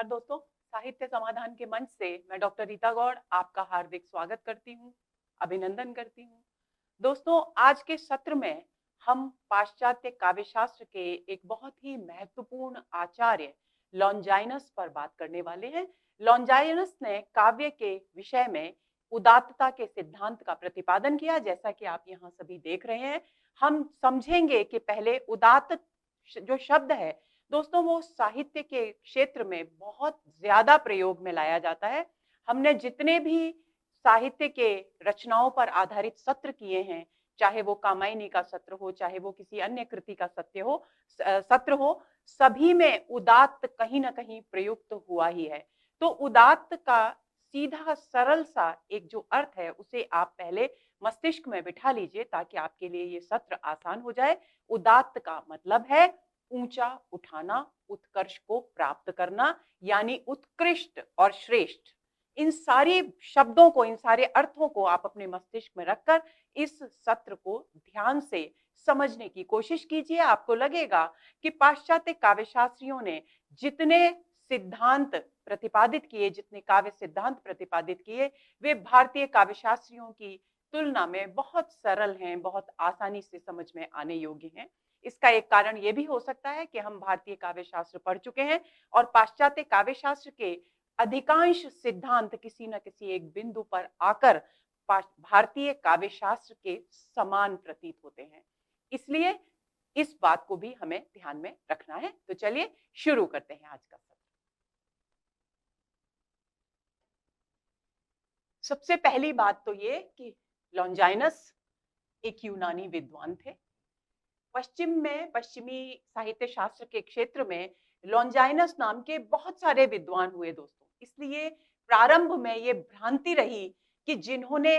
दोस्तों, साहित्य समाधान के मंच से मैं डॉक्टर रीता गौड़ आपका हार्दिक स्वागत करती हूँ, अभिनंदन करती हूँ। दोस्तों, आज के सत्र में हम पाश्चात्य काव्यशास्त्र के एक बहुत ही महत्वपूर्ण आचार्य लॉन्जाइनस पर बात करने वाले हैं। लॉन्जाइनस ने काव्य के विषय में उदात्तता के सिद्धांत का प्रतिपादन किया। जैसा कि आप यहाँ सभी देख रहे हैं, हम समझेंगे कि पहले उदात्त जो शब्द है दोस्तों, वो साहित्य के क्षेत्र में बहुत ज्यादा प्रयोग में लाया जाता है। हमने जितने भी साहित्य के रचनाओं पर आधारित सत्र किए हैं, चाहे वो कामायनी का सत्र हो, चाहे वो किसी अन्य कृति का सत्र हो, सभी में उदात्त कहीं ना कहीं प्रयुक्त हुआ ही है। तो उदात्त का सीधा सरल सा एक जो अर्थ है, उसे आप पहले मस्तिष्क में बिठा लीजिए ताकि आपके लिए ये सत्र आसान हो जाए। उदात्त का मतलब है ऊंचा उठाना, उत्कर्ष को प्राप्त करना, यानी उत्कृष्ट और श्रेष्ठ। इन सारी शब्दों को, इन सारे अर्थों को आप अपने मस्तिष्क में रखकर इस सत्र को ध्यान से समझने की कोशिश कीजिए। आपको लगेगा कि पाश्चात्य काव्यशास्त्रियों ने जितने सिद्धांत प्रतिपादित किए, जितने काव्य सिद्धांत प्रतिपादित किए, वे भारतीय काव्यशास्त्रियों की तुलना में बहुत सरल हैं, बहुत आसानी से समझ में आने योग्य हैं। इसका एक कारण यह भी हो सकता है कि हम भारतीय काव्यशास्त्र पढ़ चुके हैं और पाश्चात्य काव्यशास्त्र के अधिकांश सिद्धांत किसी न किसी एक बिंदु पर आकर भारतीय काव्यशास्त्र के समान प्रतीत होते हैं। इसलिए इस बात को भी हमें ध्यान में रखना है। तो चलिए शुरू करते हैं आज का सत्र। सबसे पहली बात तो ये कि लॉन्जाइनस एक यूनानी विद्वान थे। पश्चिमी साहित्य शास्त्र के क्षेत्र में लॉन्जाइनस नाम के बहुत सारे विद्वान हुए दोस्तों। इसलिए प्रारंभ में ये भ्रांति रही कि जिन्होंने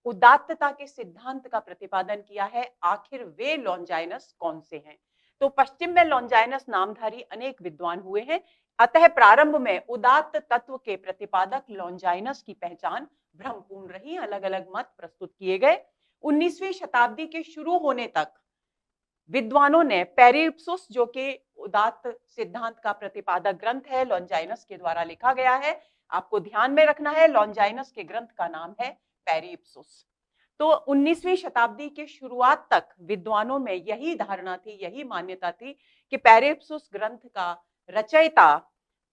उदात्तता के सिद्धांत का प्रतिपादन किया है, आखिर वे लॉन्जाइनस कौन से हैं। तो पश्चिम में लॉन्जाइनस नामधारी अनेक विद्वान हुए हैं। अतः प्रारंभ में उदात्त तत्व के प्रतिपादक लॉन्जाइनस की पहचान भ्रमपूर्ण रही। अलग अलग मत प्रस्तुत किए गए। 19वीं शताब्दी के शुरू होने तक विद्वानों ने पेरिप्सुस, जो कि उदात्त सिद्धांत का प्रतिपादक ग्रंथ है, लॉन्जाइनस के द्वारा लिखा गया है। आपको ध्यान में रखना है, लॉन्जाइनस के ग्रंथ का नाम है पेरिप्सुस। तो 19वीं शताब्दी के शुरुआत तक विद्वानों में यही धारणा थी, यही मान्यता थी कि पेरिप्सुस ग्रंथ का रचयिता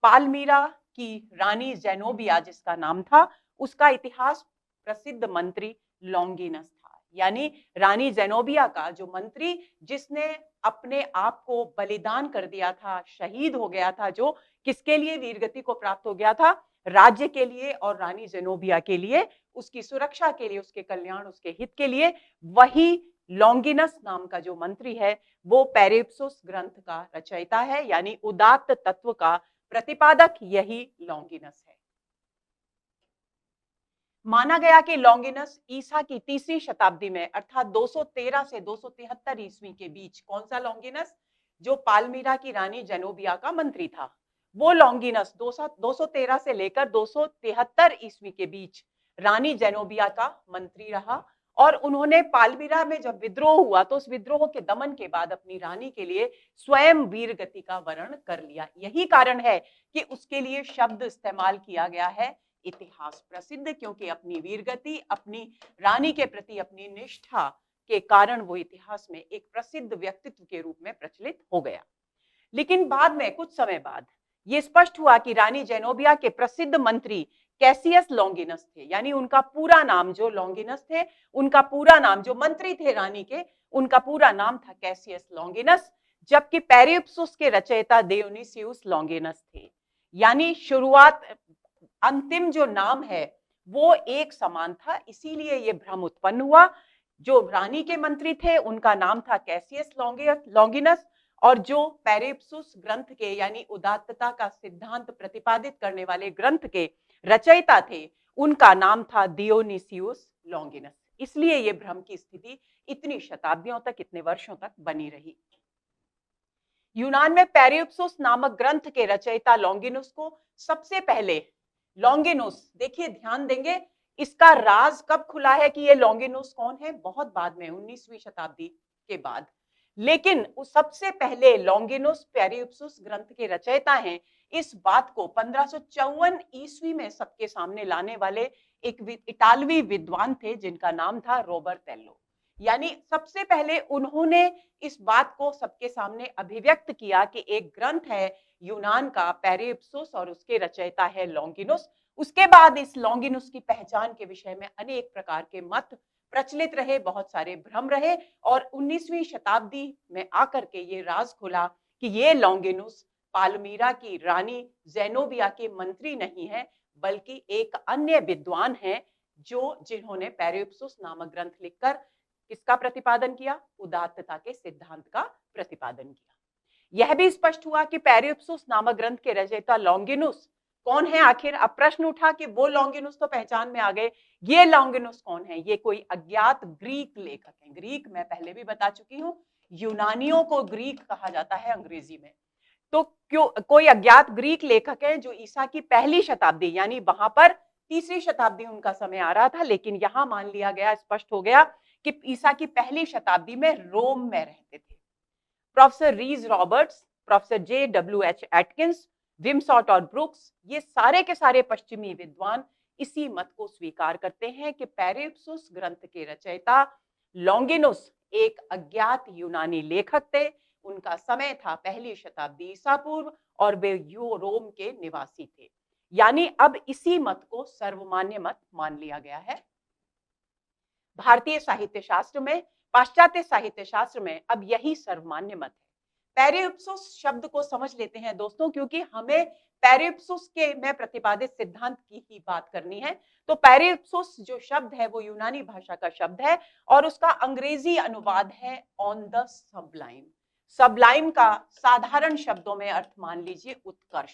पालमीरा की रानी जेनोबिया, जिसका नाम था, उसका इतिहास प्रसिद्ध मंत्री लॉन्गिनस था। यानी रानी जेनोबिया का जो मंत्री, जिसने अपने आप को बलिदान कर दिया था, शहीद हो गया था, जो किसके लिए वीरगति को प्राप्त हो गया था? राज्य के लिए और रानी जेनोबिया के लिए, उसकी सुरक्षा के लिए, उसके कल्याण, उसके हित के लिए। वही लॉन्गिनस नाम का जो मंत्री है, वो पेरिप्सुस ग्रंथ का रचयिता है, यानी उदात्त तत्व का प्रतिपादक यही लॉन्गिनस है। माना गया कि लॉन्गिनस ईसा की 3री शताब्दी में, अर्थात 213 से 273 ईस्वी के बीच, कौन सा लॉन्गिनस? जो पालमीरा की रानी जेनोबिया का मंत्री था, वो लॉन्गिनस 213 से लेकर 273 ईस्वी के बीच रानी जेनोबिया का मंत्री रहा। और उन्होंने पालमीरा में जब विद्रोह हुआ, तो उस विद्रोह के दमन के बाद अपनी रानी के लिए स्वयं वीरगति का वर्ण कर लिया। यही कारण है कि उसके लिए शब्द इस्तेमाल किया गया है इतिहास प्रसिद्ध, क्योंकि अपनी वीरगति, अपनी रानी के प्रति अपनी निष्ठा के कारण वो इतिहास में एक प्रसिद्ध व्यक्तित्व के रूप में प्रचलित हो गया। लेकिन बाद में, कुछ समय बाद, ये स्पष्ट हुआ कि रानी जेनोबिया के प्रसिद्ध मंत्री कैसियस लॉन्गिनस थे। यानी उनका पूरा नाम, जो लॉन्गिनस थे, उनका पूरा नाम, जो मंत्री थे रानी के, उनका पूरा नाम था कैसियस लॉन्गिनस, जबकि पेरिप्सुस के रचयिता दियोनिसियुस लॉन्गिनस थे। यानी शुरुआत, अंतिम जो नाम है वो एक समान था, इसीलिए ये भ्रम उत्पन्न हुआ। जो रानी के मंत्री थे उनका नाम था कैसियस लॉन्गिनस, और जो पेरिप्सुस ग्रंथ के, यानी उदात्तता का सिद्धांत प्रतिपादित करने वाले ग्रंथ के रचयिता थे, उनका नाम था दियोनिसियुस लॉन्गिनस। इसलिए ये भ्रम की स्थिति इतनी शताब्दियों तक, इतने वर्षों तक बनी रही। यूनान में पेरिप्सुस नामक ग्रंथ के रचयिता लॉन्गिनुस को सबसे पहले, लॉन्गिनुस, देखिए ध्यान देंगे, इसका राज कब खुला है कि ये लॉन्गिनुस कौन है? बहुत बाद में, 19वीं शताब्दी के बाद। लेकिन उस सबसे पहले लॉन्गिनुस पेरिप्सुस ग्रंथ के रचयिता हैं। इस बात को 1554 ईस्वी में सबके सामने लाने वाले एक इटालवी विद्वान थे जिनका नाम था रोबर्टेलो। यानी सबसे पहले उन्होंने इस बात को सबके सामने अभिव्यक्त किया कि एक ग्रंथ है यूनान का पेरिप्सुस और उसके रचयिता है लॉन्गिनुस। उसके बाद इस लॉन्गिनुस की पहचान के विषय में अनेक प्रकार के मत प्रचलित रहे, बहुत सारे भ्रम रहे और 19वीं शताब्दी में आकर के ये राज खुला कि ये लॉन्गिनुस पालमीरा की रानी जेनोबिया के मंत्री नहीं है, बल्कि एक अन्य विद्वान है जिन्होंने पेरिप्सुस नामक ग्रंथ लिखकर किसका प्रतिपादन किया? उदात्तता के सिद्धांत का प्रतिपादन किया। यह भी स्पष्ट हुआ कि पेरिप्सुस नामक ग्रंथ के रचयिता लॉन्गिनुस कौन है आखिर। अब प्रश्न उठा कि वो लॉन्गिनुस तो पहचान में आ गए, ये लॉन्गिनुस कौन है? ये कोई अज्ञात ग्रीक लेखक है। ग्रीक मैं पहले भी बता चुकी हूं, यूनानियों को ग्रीक कहा जाता है अंग्रेजी में। तो क्यों कोई अज्ञात ग्रीक लेखक है जो ईसा की पहली शताब्दी, यानी वहां पर तीसरी शताब्दी उनका समय आ रहा था, लेकिन यहां मान लिया गया, स्पष्ट हो गया कि ईसा की पहली शताब्दी में रोम में रहते थे। Professor Rhys Roberts, professor JWH Atkins, Wimsatt और ब्रुक्स, ये सारे के सारे पश्चिमी विद्वान इसी मत को स्वीकार करते हैं कि पेरिप्सुस ग्रंथ के रचयिता लॉन्गिनुस एक अज्ञात यूनानी लेखक थे। उनका समय था पहली शताब्दी ईसा पूर्व और वे रोम के निवासी थे। यानी अब इसी मत को सर्वमान्य मत मान लिया गया है। भारतीय साहित्य शास्त्र में, पाश्चात्य साहित्य शास्त्र में अब यही सर्वमान्य मत है। पेरिप्सुस शब्द को समझ लेते हैं दोस्तों, क्योंकि हमें पेरिप्सुस के में प्रतिपादित सिद्धांत की ही बात करनी है। तो पेरिप्सुस जो शब्द है वो यूनानी भाषा का शब्द है और उसका अंग्रेजी अनुवाद है ऑन द सबलाइम। सबलाइम का साधारण शब्दों में अर्थ मान लीजिए उत्कर्ष,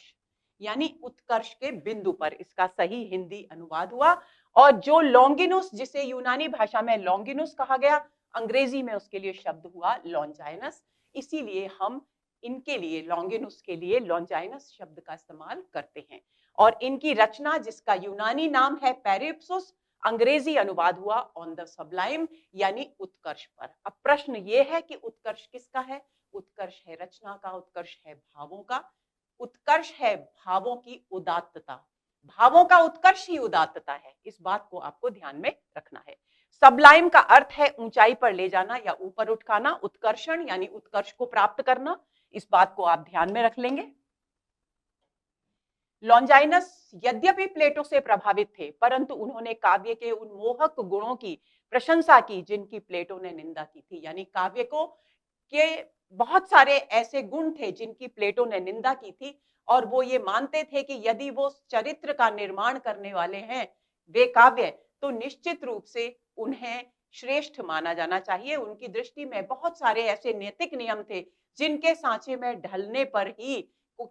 यानी उत्कर्ष के बिंदु पर, इसका सही हिंदी अनुवाद हुआ। और जो लॉन्गिनुस, जिसे यूनानी भाषा में लॉन्गिनुस कहा गया, अंग्रेजी में उसके लिए शब्द हुआ लॉन्जाइनस। इसीलिए हम इनके लिए, लॉन्गिनुस के लिए लॉन्जाइनस शब्द का इस्तेमाल करते हैं। और इनकी रचना, जिसका यूनानी नाम है पेरिप्सुस, अंग्रेजी अनुवाद हुआ ऑन द सबलाइम, यानी उत्कर्ष पर। अब प्रश्न ये है कि उत्कर्ष किसका है? उत्कर्ष है रचना का, उत्कर्ष है भावों का, उत्कर्ष है भावों की उदात्तता। भावों का उत्कर्ष ही उदात्तता है, इस बात को आपको ध्यान में रखना है। सबलाइम का अर्थ है ऊंचाई पर ले जाना या ऊपर उठाना, उत्कर्षण यानी उत्कर्ष को प्राप्त करना, इस बात को आप ध्यान में रख लेंगे। लॉन्जाइनस यद्यपि प्लेटो से प्रभावित थे, परंतु उन्होंने काव्य के उन मोहक गुणों की प्रशंसा की जिनकी प्लेटो ने निंदा की थी। यानी काव्य को के बहुत सारे ऐसे गुण थे जिनकी प्लेटो ने निंदा की थी, और वो ये मानते थे कि यदि वो चरित्र का निर्माण करने वाले हैं वे काव्य, तो निश्चित रूप से उन्हें श्रेष्ठ माना जाना चाहिए। उनकी दृष्टि में बहुत सारे ऐसे नैतिक नियम थे जिनके सांचे में ढलने पर ही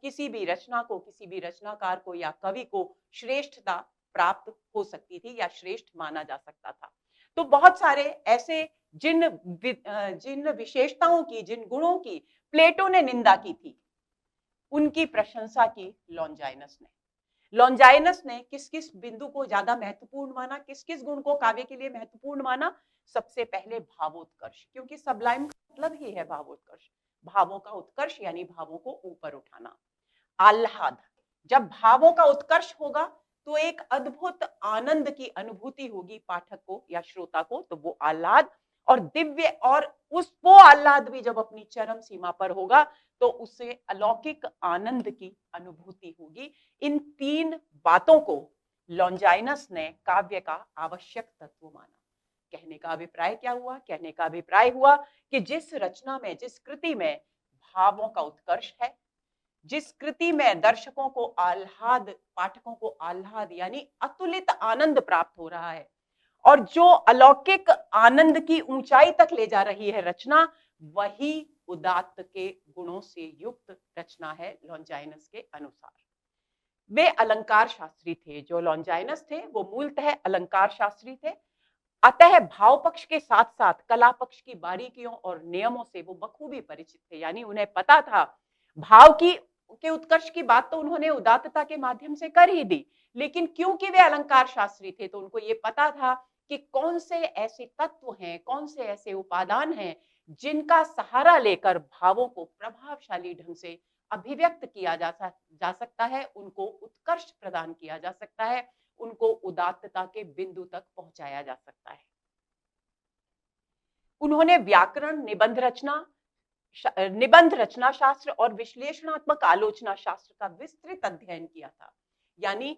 किसी भी रचना को, किसी भी रचनाकार को या कवि को श्रेष्ठता प्राप्त हो सकती थी या श्रेष्ठ माना जा सकता था। तो बहुत सारे ऐसे जिन विशेषताओं की, जिन गुणों की प्लेटो ने निंदा की थी, उनकी प्रशंसा की लॉन्जाइनस ने। लॉन्जाइनस ने किस किस बिंदु को ज्यादा महत्वपूर्ण माना, किस किस गुण को काव्य के लिए महत्वपूर्ण माना? सबसे पहले भावोत्कर्ष, क्योंकि सबलाइम का मतलब ही है भावोत्कर्ष, भावों का उत्कर्ष यानी भावों को ऊपर उठाना। आह्लाद, जब भावों का उत्कर्ष होगा तो एक अद्भुत आनंद की अनुभूति होगी पाठक को या श्रोता को, तो वो आह्लाद और दिव्य, और वो आह्लाद भी जब अपनी चरम सीमा पर होगा तो उससे अलौकिक आनंद की अनुभूति होगी। इन तीन बातों को लॉन्जाइनस ने काव्य का आवश्यक तत्व माना। कहने का अभिप्राय क्या हुआ? कहने का अभिप्राय हुआ कि जिस रचना में, जिस कृति में भावों का उत्कर्ष है, जिस कृति में दर्शकों को आह्लाद, पाठकों को आह्लाद यानी अतुलित आनंद प्राप्त हो रहा है, और जो अलौकिक आनंद की ऊंचाई तक ले जा रही है रचना, वही उदात्त के गुणों से युक्त रचना है लॉन्जाइनस के अनुसार। वे अलंकार शास्त्री थे। जो लॉन्जाइनस थे वो मूलतः अलंकार शास्त्री थे, अतः भाव पक्ष के साथ साथ कला पक्ष की बारीकियों और नियमों से वो बखूबी परिचित थे। यानी उन्हें पता था, भाव के उत्कर्ष की बात तो उन्होंने उदात्तता के माध्यम से कर ही दी, लेकिन क्योंकि वे अलंकार शास्त्री थे तो उनको ये पता था कि कौन से ऐसे तत्व हैं, कौन से ऐसे उपादान हैं जिनका सहारा लेकर भावों को प्रभावशाली ढंग से अभिव्यक्त किया जा सकता है, उनको उत्कर्ष प्रदान किया जा सकता है, उनको उदात्तता के बिंदु तक पहुंचाया जा सकता है। उन्होंने व्याकरण, निबंध रचना शास्त्र और विश्लेषणात्मक आलोचना शास्त्र का विस्तृत अध्ययन किया था। यानी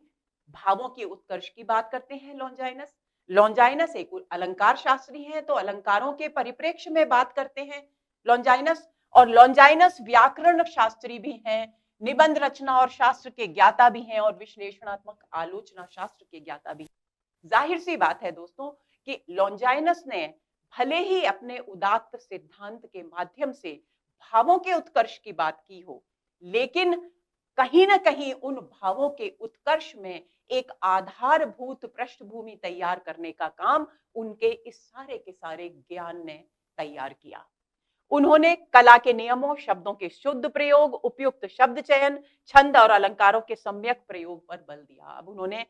भावों के उत्कर्ष की बात करते हैं लॉन्जाइनस। लॉन्जाइनस एक अलंकार शास्त्री है, तो अलंकारों के परिप्रेक्ष्य में बात करते हैं लॉन्जाइनस। और लॉन्जाइनस व्याकरण शास्त्री भी हैं, निबंध रचना और शास्त्र के ज्ञाता भी हैं, और विश्लेषणात्मक आलोचना शास्त्र के ज्ञाता भी। जाहिर सी बात है दोस्तों कि लॉन्जाइनस ने भले ही अपने उदात्त सिद्धांत के माध्यम से भावों के उत्कर्ष की बात की हो, लेकिन कहीं ना कहीं उन भावों के उत्कर्ष में एक आधारभूत पृष्ठभूमि तैयार करने का काम उनके इस सारे के सारे ज्ञान ने तैयार किया। उन्होंने कला के नियमों, शब्दों के शुद्ध प्रयोग, उपयुक्त शब्द चयन, छंद और अलंकारों के सम्यक प्रयोग पर बल दिया। अब उन्होंने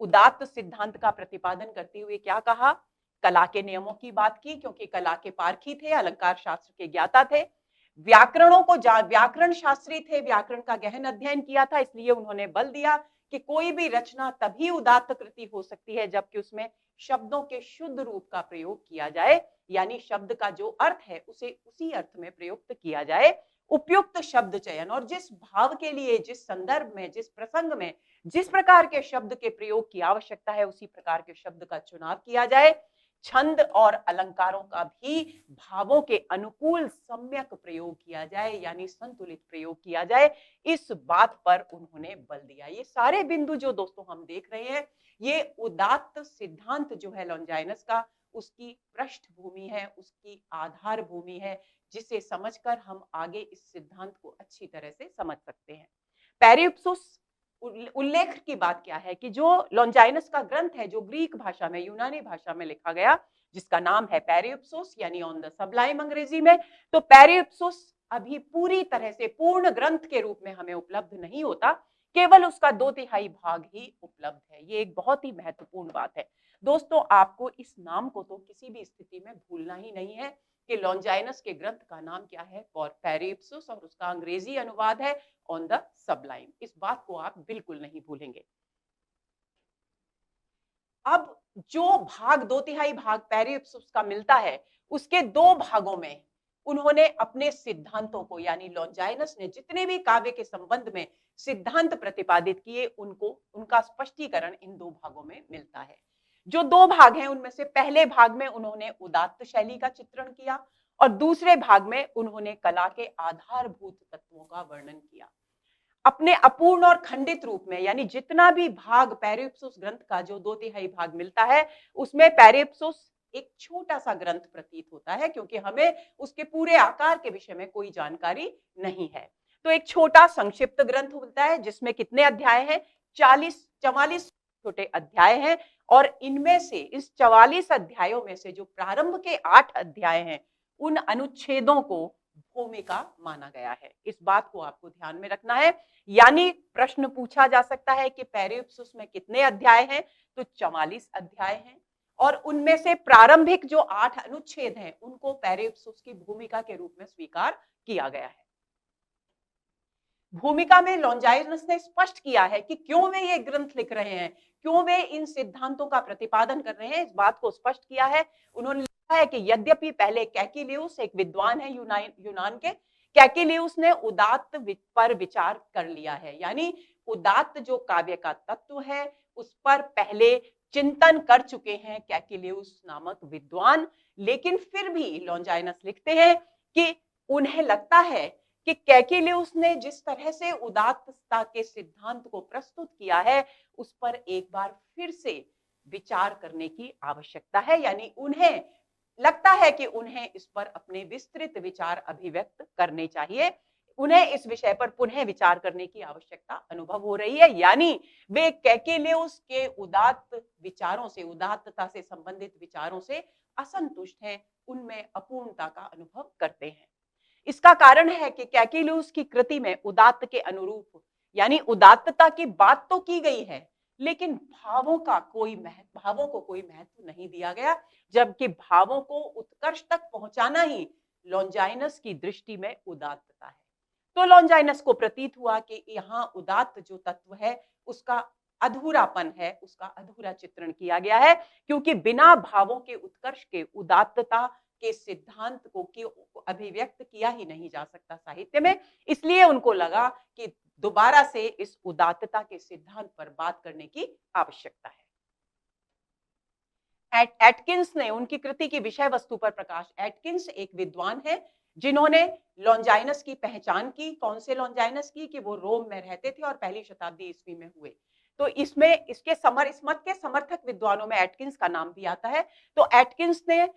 उदात्त सिद्धांत का प्रतिपादन करते हुए क्या कहा? कला के नियमों की बात की, क्योंकि कला के पारखी थे, अलंकार शास्त्र के ज्ञाता थे। व्याकरण शास्त्री थे, व्याकरण का गहन अध्ययन किया था, इसलिए उन्होंने बल दिया कि कोई भी रचना तभी उदात्त कृति हो सकती है जबकि उसमें शब्दों के शुद्ध रूप का प्रयोग किया जाए, यानी शब्द का जो अर्थ है उसे उसी अर्थ में प्रयुक्त किया जाए। उपयुक्त शब्द चयन, और जिस भाव के लिए, जिस संदर्भ में, जिस प्रसंग में जिस प्रकार के शब्द के प्रयोग की आवश्यकता है उसी प्रकार के शब्द का चुनाव किया जाए। छंद और अलंकारों का भी भावों के अनुकूल सम्यक प्रयोग किया जाए, यानी संतुलित प्रयोग किया जाए, इस बात पर उन्होंने बल दिया। ये सारे बिंदु जो दोस्तों हम देख रहे हैं, ये उदात्त सिद्धांत जो है लॉन्जाइनस का, उसकी पृष्ठभूमि है, उसकी आधार भूमि है, जिसे समझकर हम आगे इस सिद्धांत को अच्छी तरह से समझ सकते हैं। पेरिप्सुस उल्लेख की बात क्या है कि जो लॉन्जाइनस का ग्रंथ है, जो ग्रीक भाषा में, यूनानी भाषा में लिखा गया, जिसका नाम है पेरिप्सुस, यानी ऑन द सबलाइम अंग्रेजी में, तो पेरिप्सुस अभी पूरी तरह से पूर्ण ग्रंथ के रूप में हमें उपलब्ध नहीं होता, केवल उसका 2/3 भाग ही उपलब्ध है। ये एक बहुत ही महत्वपूर्ण बात है दोस्तों। आपको इस नाम को तो किसी भी स्थिति में भूलना ही नहीं है कि लॉन्जाइनस के ग्रंथ का नाम क्या है, पेरिप्सुस, और उसका अंग्रेजी अनुवाद है ऑन द सबलाइम। इस बात को आप बिल्कुल नहीं भूलेंगे। अब जो भाग 2/3 भाग पेरिप्सुस का मिलता है, उसके 2 भागों में उन्होंने अपने सिद्धांतों को, यानी लॉन्जाइनस ने जितने भी काव्य के संबंध में सिद्धांत प्रतिपादित किए, उनका स्पष्टीकरण इन 2 भागों में मिलता है। जो 2 भाग हैं, उनमें से पहले भाग में उन्होंने उदात्त शैली का चित्रण किया, और दूसरे भाग में उन्होंने कला के आधारभूत तत्वों का वर्णन किया। अपने अपूर्ण और खंडित रूप में, यानी जितना भी भाग पेरिप्सुस ग्रंथ का जो 2/3 भाग मिलता है, उसमें पेरिप्सुस एक छोटा सा ग्रंथ प्रतीत होता है, क्योंकि हमें उसके पूरे आकार के विषय में कोई जानकारी नहीं है। तो एक छोटा संक्षिप्त ग्रंथ होता है, जिसमें कितने अध्याय हैं? 44 छोटे अध्याय हैं, और इनमें से, इस 44 अध्यायों में से जो प्रारंभ के 8 अध्याय हैं, उन अनुच्छेदों को भूमिका माना गया है। इस बात को आपको ध्यान में रखना है। यानी प्रश्न पूछा जा सकता है कि पेरिप्सुस में कितने अध्याय हैं? तो 44 अध्याय हैं, और उनमें से प्रारंभिक जो 8 अनुच्छेद हैं, उनको पेरिप्सुस की भूमिका के रूप में स्वीकार किया गया है। भूमिका में लॉन्जाइनस ने स्पष्ट किया है कि क्यों वे ये ग्रंथ लिख रहे हैं, क्यों वे इन सिद्धांतों का प्रतिपादन कर रहे हैं। इस बात को स्पष्ट किया है। उन्होंने लिखा है कि यद्यपि पहले कैकिलियुस एक विद्वान है यूनान के, कैकिलियुस ने उदात्त पर विचार कर लिया है, यानी उदात्त जो काव्य का तत्व है उस पर पहले चिंतन कर चुके हैं कैकिलियुस नामक विद्वान। लेकिन फिर भी लॉन्जाइनस लिखते हैं कि उन्हें लगता है कि कैकिलियुस ने जिस तरह से उदात्तता के सिद्धांत को प्रस्तुत किया है, उस पर एक बार फिर से विचार करने की आवश्यकता है। यानी उन्हें लगता है कि उन्हें इस पर अपने विस्तृत विचार अभिव्यक्त करने चाहिए, उन्हें इस विषय पर पुनः विचार करने की आवश्यकता अनुभव हो रही है। यानी वे कैकिलियुस के उदात्त विचारों से, उदात्तता से संबंधित विचारों से असंतुष्ट हैं, उनमें अपूर्णता का अनुभव करते हैं। इसका कारण है कि कैकिलियुस की कृति में उदात्त के अनुरूप, यानी उदात्तता की बात तो की गई है, लेकिन भावों को कोई महत्व नहीं दिया गया, जबकि भावों को उत्कर्ष तक पहुंचाना ही लॉन्जाइनस की दृष्टि में उदात्तता है। तो लॉन्जाइनस को प्रतीत हुआ कि यहाँ उदात्त जो तत्व है उसका अधूरापन है, उसका अधूरा चित्रण किया गया है, क्योंकि बिना भावों के उत्कर्ष के उदात्तता के सिद्धांत को अभिव्यक्त किया ही नहीं जा सकता साहित्य में। इसलिए उनको लगा कि दोबारा से इस उदात्तता के सिद्धांत पर बात करने की आवश्यकता है। एटकिंस ने उनकी कृति की विषय वस्तु पर प्रकाश, एटकिंस एक विद्वान है जिन्होंने लॉन्जाइनस की पहचान की। कौन से लॉन्जाइनस की? कि वो रोम में रहते थे और पहली शताब्दी ईस्वी में हुए। तो इसमें इसके इस मत के समर्थक विद्वानों में एटकिंस का नाम भी आता है। तो एटकिंस ने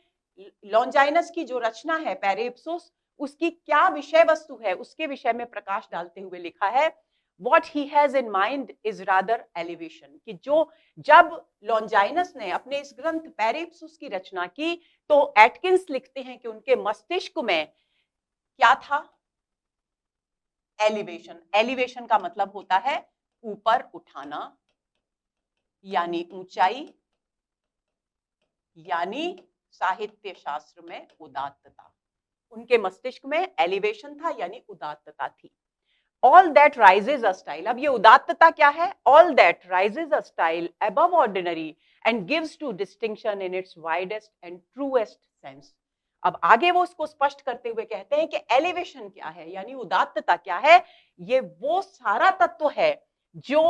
लॉन्जाइनस की जो रचना है पैरेप्सुस, उसकी क्या विषय वस्तु है उसके विषय में प्रकाश डालते हुए लिखा है, What he has in mind is rather elevation, कि जो जब लॉन्जाइनस ने अपने इस ग्रंथ पैरेप्सुस की रचना की तो एटकिंस लिखते हैं कि उनके मस्तिष्क में क्या था? एलिवेशन। एलिवेशन का मतलब होता है ऊपर उठाना, यानी ऊंचाई, यानी साहित्य शास्त्र में उदात्तता। उनके मस्तिष्क में एलिवेशन था यानी उदात्तता थी। All that rises a style, अब ये उदात्तता क्या है? All that rises a style above ordinary and gives to distinction in its widest and truest sense. अब आगे वो इसको स्पष्ट करते हुए कहते हैं कि एलिवेशन क्या है, यानी उदात्तता क्या है? ये वो सारा तत्व है जो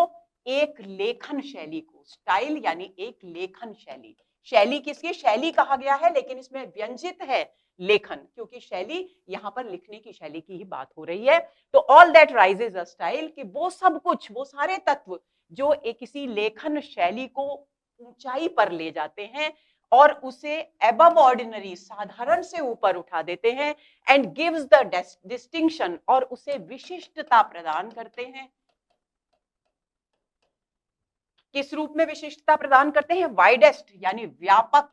एक लेखन शैली को, स्टाइल यानी एक लेखन शैली, शैली किसकी? शैली कहा गया है लेकिन इसमें व्यंजित है लेखन, क्योंकि शैली यहां पर लिखने की शैली की ही बात हो रही है। तो all that rises a style, कि वो सब कुछ, वो सारे तत्व जो एक किसी लेखन शैली को ऊंचाई पर ले जाते हैं और उसे एबव ऑर्डिनरी, साधारण से ऊपर उठा देते हैं, एंड गिव्स द डिस्टिंक्शन, और उसे विशिष्टता प्रदान करते हैं। किस रूप में विशिष्टता प्रदान करते हैं? वाइडेस्ट यानी व्यापक,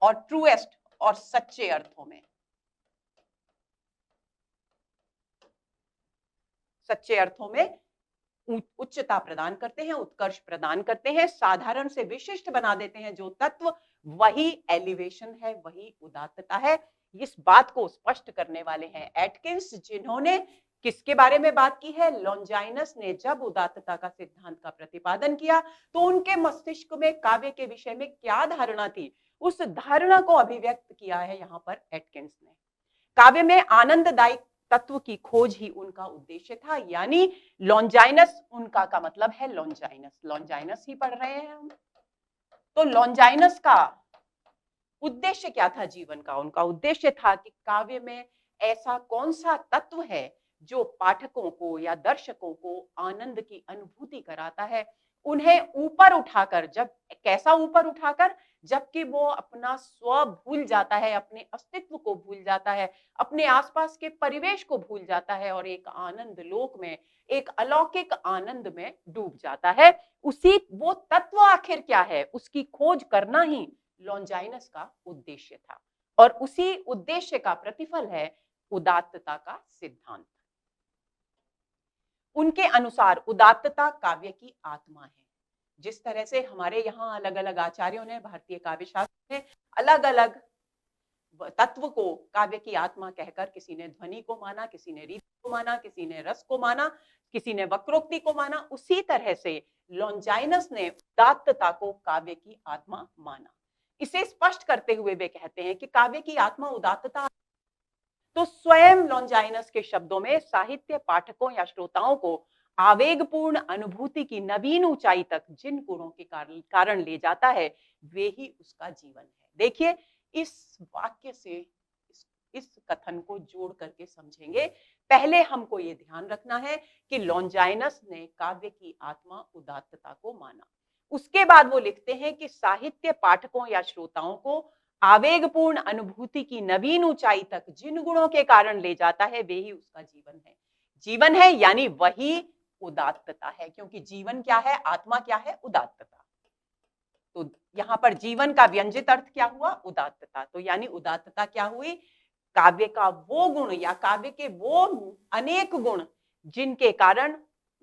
और ट्रूएस्ट और सच्चे अर्थों में, सच्चे अर्थों में उच्चता प्रदान करते हैं, उत्कर्ष प्रदान करते हैं, साधारण से विशिष्ट बना देते हैं जो तत्व, वही एलिवेशन है, वही उदात्तता है। इस बात को स्पष्ट करने वाले हैं एटकिंस, जिन्होंने किसके बारे में बात की है? लॉन्जाइनस ने जब उदात्तता का सिद्धांत का प्रतिपादन किया तो उनके मस्तिष्क में काव्य के विषय में क्या धारणा थी, उस धारणा को अभिव्यक्त किया है यहां पर एटकिंस ने। काव्य में आनंददायक तत्व की खोज ही उनका उद्देश्य था, यानी लॉन्जाइनस, उनका का मतलब है लॉन्जाइनस, लॉन्जाइनस ही पढ़ रहे हैं हम। तो लॉन्जाइनस का उद्देश्य क्या था जीवन का? उनका उद्देश्य था कि काव्य में ऐसा कौन सा तत्व है जो पाठकों को या दर्शकों को आनंद की अनुभूति कराता है, उन्हें ऊपर उठाकर, जब कैसा ऊपर उठाकर? जबकि वो अपना स्व भूल जाता है, अपने अस्तित्व को भूल जाता है, अपने आसपास के परिवेश को भूल जाता है और एक आनंद लोक में, एक अलौकिक आनंद में डूब जाता है। उसी वो तत्व आखिर क्या है, उसकी खोज करना ही लॉन्जाइनस का उद्देश्य था, और उसी उद्देश्य का प्रतिफल है उदात्तता का सिद्धांत। उनके अनुसार उदात्तता काव्य की आत्मा है। जिस तरह से हमारे यहाँ अलग अलग आचार्यों ने, भारतीय काव्य शास्त्र में अलग अलग तत्व को काव्य की आत्मा कहकर, किसी ने ध्वनि को माना, किसी ने रीति को माना, किसी ने रस को माना, किसी ने वक्रोक्ति को माना, उसी तरह से लॉन्जाइनस ने उदात्तता को काव्य की आत्मा माना। इसे स्पष्ट करते हुए वे कहते हैं कि काव्य की आत्मा उदात्तता, तो स्वयं लॉन्जाइनस के शब्दों में साहित्य पाठकों या श्रोताओं को आवेगपूर्ण अनुभूति की नवीन ऊंचाई तक जिन गुणों के कारण ले जाता है, वे ही उसका जीवन है। देखिए, इस वाक्य से इस कथन को जोड़ करके समझेंगे। पहले हमको ये ध्यान रखना है कि लॉन्जाइनस ने काव्य की आत्मा उदात्तता को माना। उसके बाद वो लिखते हैं कि साहित्य पाठकों या श्रोताओं को आवेगपूर्ण अनुभूति की नवीन ऊंचाई तक जिन गुणों के कारण ले जाता है, वे ही उसका जीवन है। जीवन है यानी वही उदात्तता है, क्योंकि जीवन क्या है? आत्मा क्या है? उदात्तता। तो यहां पर जीवन का व्यंजित अर्थ क्या हुआ? उदात्तता। तो यानी उदात्तता क्या हुई? काव्य का वो गुण या काव्य के वो अनेक गुण जिनके कारण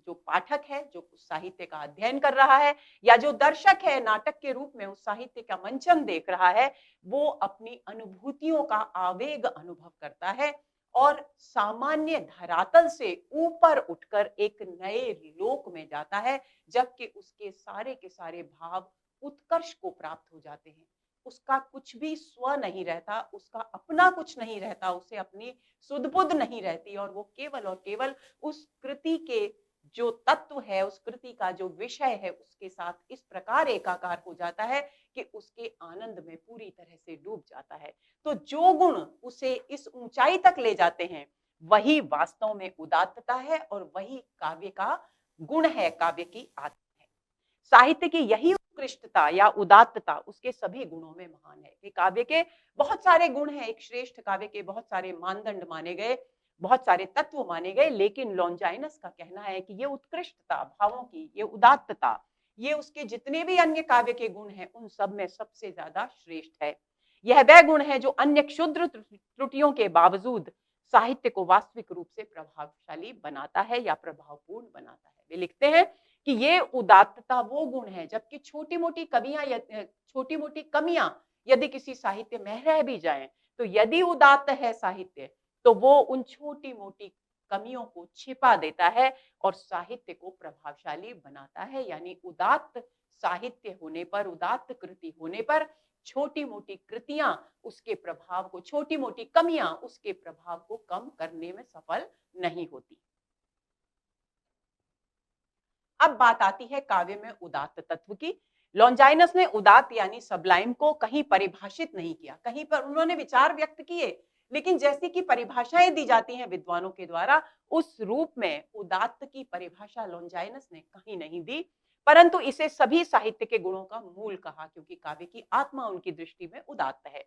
जो पाठक है, जो उस साहित्य का अध्ययन कर रहा है, या जो दर्शक है नाटक के रूप में उस साहित्य का मंचन देख रहा है, वो अपनी अनुभूतियों का आवेग अनुभव करता है और सामान्य धरातल से ऊपर उठकर एक नए लोक में जाता है, जबकि उसके सारे के सारे भाव उत्कर्ष को प्राप्त हो जाते हैं। उसका कुछ भी स्व नहीं रहता, उसका अपना कुछ नहीं रहता, उसे अपनी सुध-बुध नहीं रहती और वो केवल और केवल उस कृति के जो तत्व है, उस कृति का जो विषय है, उसके साथ इस प्रकार एकाकार हो जाता है कि उसके आनंद में पूरी तरह से डूब जाता है। तो जो गुण उसे इस ऊंचाई तक ले जाते हैं, वही वास्तव में उदात्तता है और वही काव्य का गुण है, काव्य की आत्मा है। साहित्य की यही उत्कृष्टता या उदात्तता उसके सभी गुणों में महान है कि काव्य के बहुत सारे गुण हैं, एक श्रेष्ठ काव्य के बहुत सारे मानदंड माने गए, बहुत सारे तत्व माने गए, लेकिन लॉन्जाइनस का कहना है कि ये उत्कृष्टता भावों की, ये उदात्तता, ये उसके जितने भी अन्य काव्य के गुण हैं उन सब में सबसे ज्यादा श्रेष्ठ है। यह वह गुण है जो अन्य क्षुद्र त्रुटियों के बावजूद साहित्य को वास्तविक रूप से प्रभावशाली बनाता है या प्रभावपूर्ण बनाता है। वे लिखते हैं कि ये उदात्तता वो गुण है, जबकि छोटी मोटी छोटी मोटी कमियां यदि किसी साहित्य में रह भी जाएं, तो यदि उदात्त है साहित्य तो वो उन छोटी मोटी कमियों को छिपा देता है और साहित्य को प्रभावशाली बनाता है। यानी उदात्त साहित्य होने पर, उदात्त कृति होने पर छोटी मोटी कृतियां उसके प्रभाव को, छोटी मोटी कमियां उसके प्रभाव को कम करने में सफल नहीं होती। अब बात आती है काव्य में उदात्त तत्व की। लॉन्जाइनस ने उदात्त यानी सबलाइम को कहीं परिभाषित नहीं किया, कहीं पर उन्होंने विचार व्यक्त किए, लेकिन जैसी कि परिभाषाएं दी जाती हैं विद्वानों के द्वारा, उस रूप में उदात्त की परिभाषा लॉन्जाइनस ने कहीं नहीं दी, परंतु इसे सभी साहित्य के गुणों का मूल कहा, क्योंकि काव्य की आत्मा उनकी दृष्टि में उदात्त है।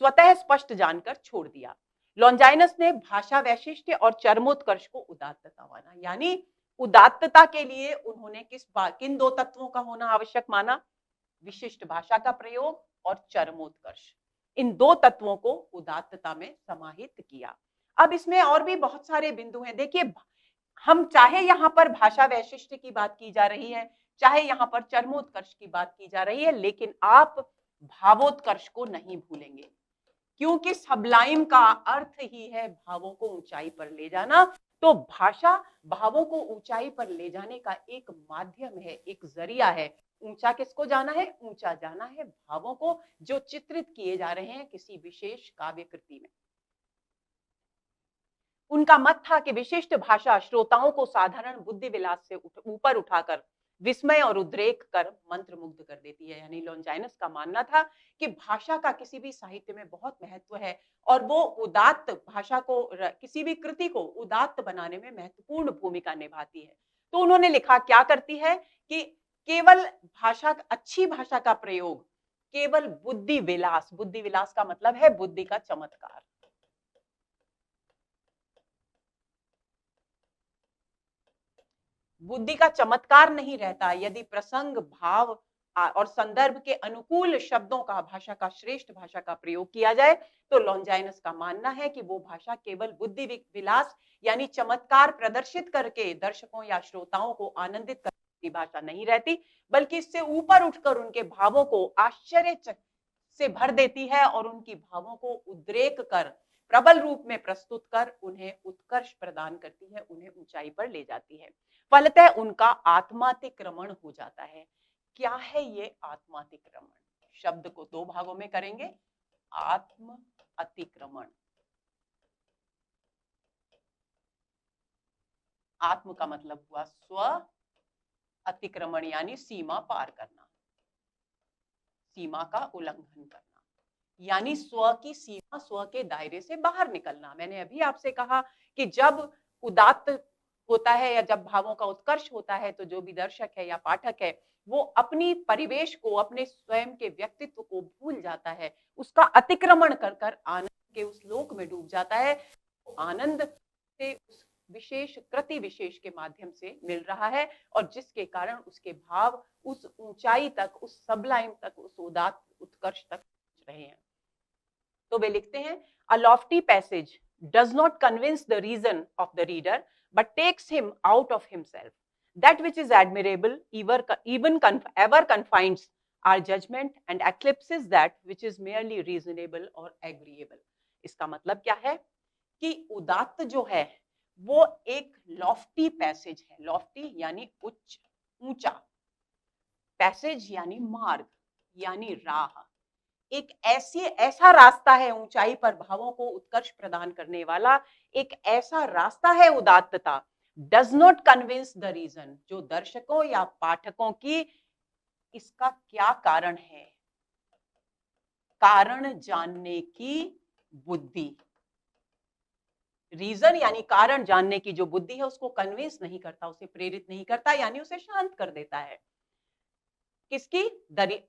स्वतः स्पष्ट जानकर छोड़ दिया। लॉन्जाइनस ने भाषा वैशिष्ट्य और चरमोत्कर्ष को उदात्तता माना, यानी उदात्तता के लिए उन्होंने किन दो तत्वों का होना आवश्यक माना? विशिष्ट भाषा का प्रयोग और चरमोत्कर्ष। इन दो तत्वों को उदात्तता में समाहित किया। अब इसमें और भी बहुत सारे बिंदु हैं। देखिए, हम चाहे यहां पर भाषा वैशिष्ट्य की बात की जा रही है, चाहे यहां पर चरमोत्कर्ष की बात की जा रही है, लेकिन आप भावोत्कर्ष को नहीं भूलेंगे, क्योंकि सबलाइम का अर्थ ही है भावों को ऊंचाई पर ले जाना। तो भाषा भावों को ऊंचाई पर ले जाने का एक माध्यम है, एक जरिया है। ऊंचा किसको जाना है? ऊंचा जाना है भावों को जो चित्रित किए जा रहे हैं किसी विशेष काव्य कृति में। उनका मत था कि विशिष्ट भाषा श्रोताओं को साधारण बुद्धि विलास से ऊपर उठाकर विस्मय और उद्रेक कर मंत्रमुग्ध कर देती है। यानी लॉन्जाइनस का मानना था कि भाषा का किसी भी साहित्य में बहुत महत्व है और वो उदात्त भाषा को, किसी भी कृति को उदात्त बनाने में महत्वपूर्ण भूमिका निभाती है। तो उन्होंने लिखा, क्या करती है कि केवल भाषा, अच्छी भाषा का प्रयोग केवल बुद्धि विलास का मतलब है बुद्धि का चमत्कार, बुद्धि का चमत्कार नहीं रहता। यदि प्रसंग, भाव और संदर्भ के अनुकूल शब्दों का, भाषा का, श्रेष्ठ भाषा का प्रयोग किया जाए, तो लॉन्जाइनस का मानना है कि वो भाषा केवल बुद्धि विलास यानी चमत्कार प्रदर्शित करके दर्शकों या श्रोताओं को आनंदित करने की भाषा नहीं रहती, बल्कि इससे ऊपर उठकर उनके भावों को आश्चर्य से भर देती है और उनकी भावों को उद्रेक कर, प्रबल रूप में प्रस्तुत कर उन्हें उत्कर्ष प्रदान करती है, उन्हें ऊंचाई पर ले जाती है। फलतः उनका आत्मातिक्रमण हो जाता है। क्या है ये आत्मातिक्रमण? शब्द को दो भागों में करेंगे। आत्म अतिक्रमण, आत्म का मतलब हुआ स्व, अतिक्रमण यानी सीमा पार करना, सीमा का उल्लंघन करना, यानी स्व की सीमा, स्व के दायरे से बाहर निकलना। मैंने अभी आपसे कहा कि जब उदात्त होता है या जब भावों का उत्कर्ष होता है, तो जो भी दर्शक है या पाठक है, वो अपनी परिवेश को, अपने स्वयं के व्यक्तित्व को भूल जाता है, उसका अतिक्रमण कर कर आनंद के उस लोक में डूब जाता है। तो आनंद से उस विशेष कृति विशेष के माध्यम से मिल रहा है और जिसके कारण उसके भाव उस ऊंचाई तक, उस सबलाइम तक, उस उदात्त उत्कर्ष तक पहुंच रहे हैं। तो वे लिखते हैं, a lofty passage does not convince the reason of the reader but takes him out of himself. That which is admirable ever confines our judgment and eclipses that which is merely reasonable or agreeable. इसका मतलब क्या है कि उदात्त जो है वो एक लॉफ्टी पैसेज है। लॉफ्टी यानी उच्च, ऊंचा, पैसेज यानी मार्ग यानी राह, एक ऐसा रास्ता है ऊंचाई पर भावों को उत्कर्ष प्रदान करने वाला, एक ऐसा रास्ता है उदात्तता। Does not convince the reason, जो दर्शकों या पाठकों की इसका क्या कारण है, कारण जानने की बुद्धि, रीजन यानी कारण जानने की जो बुद्धि है उसको कन्विंस नहीं करता, उसे प्रेरित नहीं करता, यानी उसे शांत कर देता है। किसकी?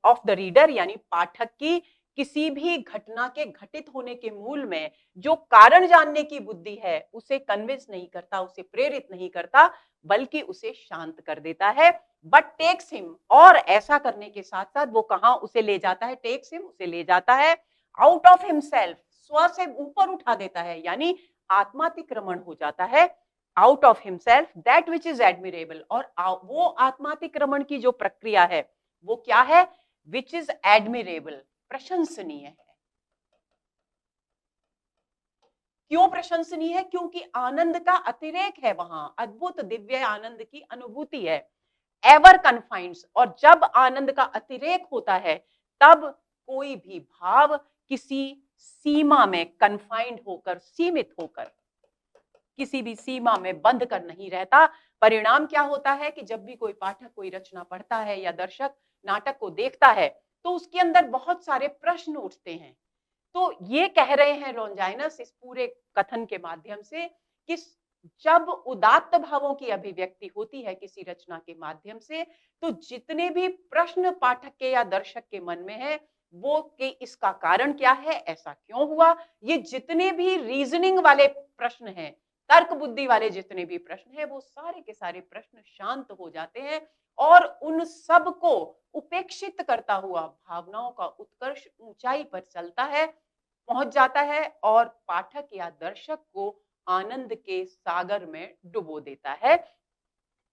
ऑफ द रीडर यानी पाठक की। किसी भी घटना के घटित होने के मूल में जो कारण जानने की बुद्धि है उसे कन्विंस नहीं करता, उसे प्रेरित नहीं करता, बल्कि उसे शांत कर देता है। बट टेक्स हिम, और ऐसा करने के साथ साथ वो कहां उसे ले जाता है? टेक्स हिम, उसे ले जाता है आउट ऑफ हिमसेल्फ, स्व से ऊपर उठा देता है, यानी आत्मातिक्रमण हो जाता है। Out of himself that which is admirable, और वो आत्मातिक्रमण की जो प्रक्रिया है वो क्या है? विच इज एडमिरेबल, प्रशंसनीय है। क्यों प्रशंसनीय है? क्योंकि आनंद का अतिरेक है वहां, अद्भुत दिव्य आनंद की अनुभूति है। एवर कन्फाइंड्स, और जब आनंद का अतिरेक होता है तब कोई भी भाव किसी सीमा में कन्फाइंड होकर, सीमित होकर, किसी भी सीमा में बंध कर नहीं रहता। परिणाम क्या होता है कि जब भी कोई पाठक कोई रचना पढ़ता है या दर्शक नाटक को देखता है तो उसके अंदर बहुत सारे प्रश्न उठते हैं। तो ये कह रहे हैं लॉन्जाइनस इस पूरे कथन के माध्यम से कि जब उदात्त भावों की अभिव्यक्ति होती है किसी रचना के माध्यम से, तो जितने भी प्रश्न पाठक के या दर्शक के मन में है वो कि इसका कारण क्या है, ऐसा क्यों हुआ, ये जितने भी रीजनिंग वाले प्रश्न हैं, तर्क बुद्धि वाले जितने भी प्रश्न हैं, वो सारे के सारे प्रश्न शांत हो जाते हैं और उन सब को उपेक्षित करता हुआ भावनाओं का उत्कर्ष ऊंचाई पर चलता है, पहुंच जाता है और पाठक या दर्शक को आनंद के सागर में डुबो देता है।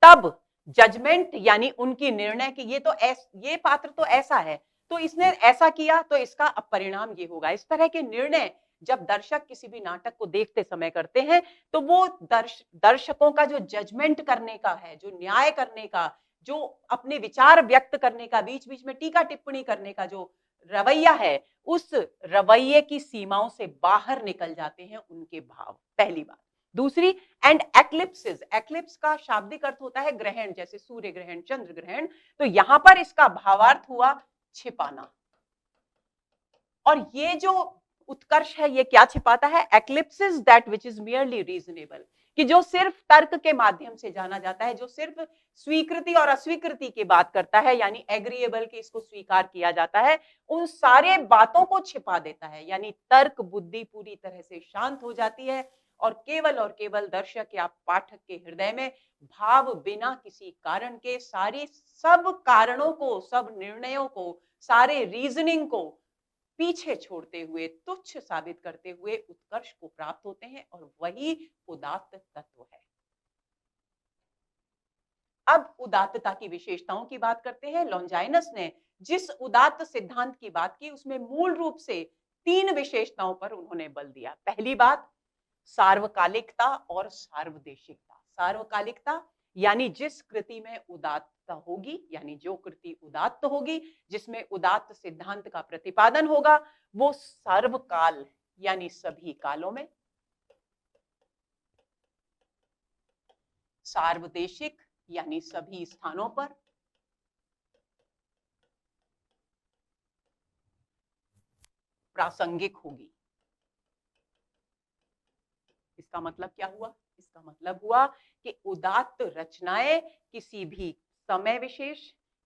तब जजमेंट यानी उनकी निर्णय की ये पात्र तो ऐसा है, तो इसने ऐसा किया तो इसका अब परिणाम ये होगा, इस तरह के निर्णय जब दर्शक किसी भी नाटक को देखते समय करते हैं तो वो दर्शकों का जो जजमेंट करने का है, जो न्याय करने का, जो अपने विचार व्यक्त करने का, बीच बीच में टीका टिप्पणी करने का जो रवैया है, उस रवैये की सीमाओं से बाहर निकल जाते हैं उनके भाव, पहली बात। दूसरी, एंड एक्लिप्सिस, एक्लिप्स का शाब्दिक अर्थ होता है ग्रहण, जैसे सूर्य ग्रहण, चंद्र ग्रहण, तो यहां पर इसका भावार्थ हुआ छिपाना। और ये जो उत्कर्ष है ये क्या छिपाता है? Eclipses that which is merely reasonable, कि जो सिर्फ तर्क के माध्यम से जाना जाता है, जो सिर्फ स्वीकृति और अस्वीकृति की बात करता है, यानी एग्रीएबल कि इसको स्वीकार किया जाता है, उन सारे बातों को छिपा देता है, यानी तर्क बुद्धि पूरी तरह से शांत हो जाती है और केवल दर्शक या पाठक के हृदय में भाव बिना किसी कारण के, सारी सब कारणों को, सब निर्णयों को, सारे रीजनिंग को पीछे छोड़ते हुए, तुच्छ साबित करते हुए उत्कर्ष को प्राप्त होते हैं और वही उदात्त तत्व है। अब उदात्तता की विशेषताओं की बात करते हैं। लॉन्जाइनस ने जिस उदात्त सिद्धांत की बात की उसमें मूल रूप से 3 विशेषताओं पर उन्होंने बल दिया। पहली बात, सार्वकालिकता और सार्वदेशिकता। सार्वकालिकता यानी जिस कृति में उदात्तता होगी, यानी जो कृति उदात्त होगी, जिसमें उदात्त सिद्धांत का प्रतिपादन होगा, वो सर्वकाल यानी सभी कालों में। सार्वदेशिक यानी सभी स्थानों पर। प्रासंगिक होगी। इसका मतलब क्या हुआ? इसका मतलब हुआ कि उदात्त रचनाएं किसी भी समय विशेष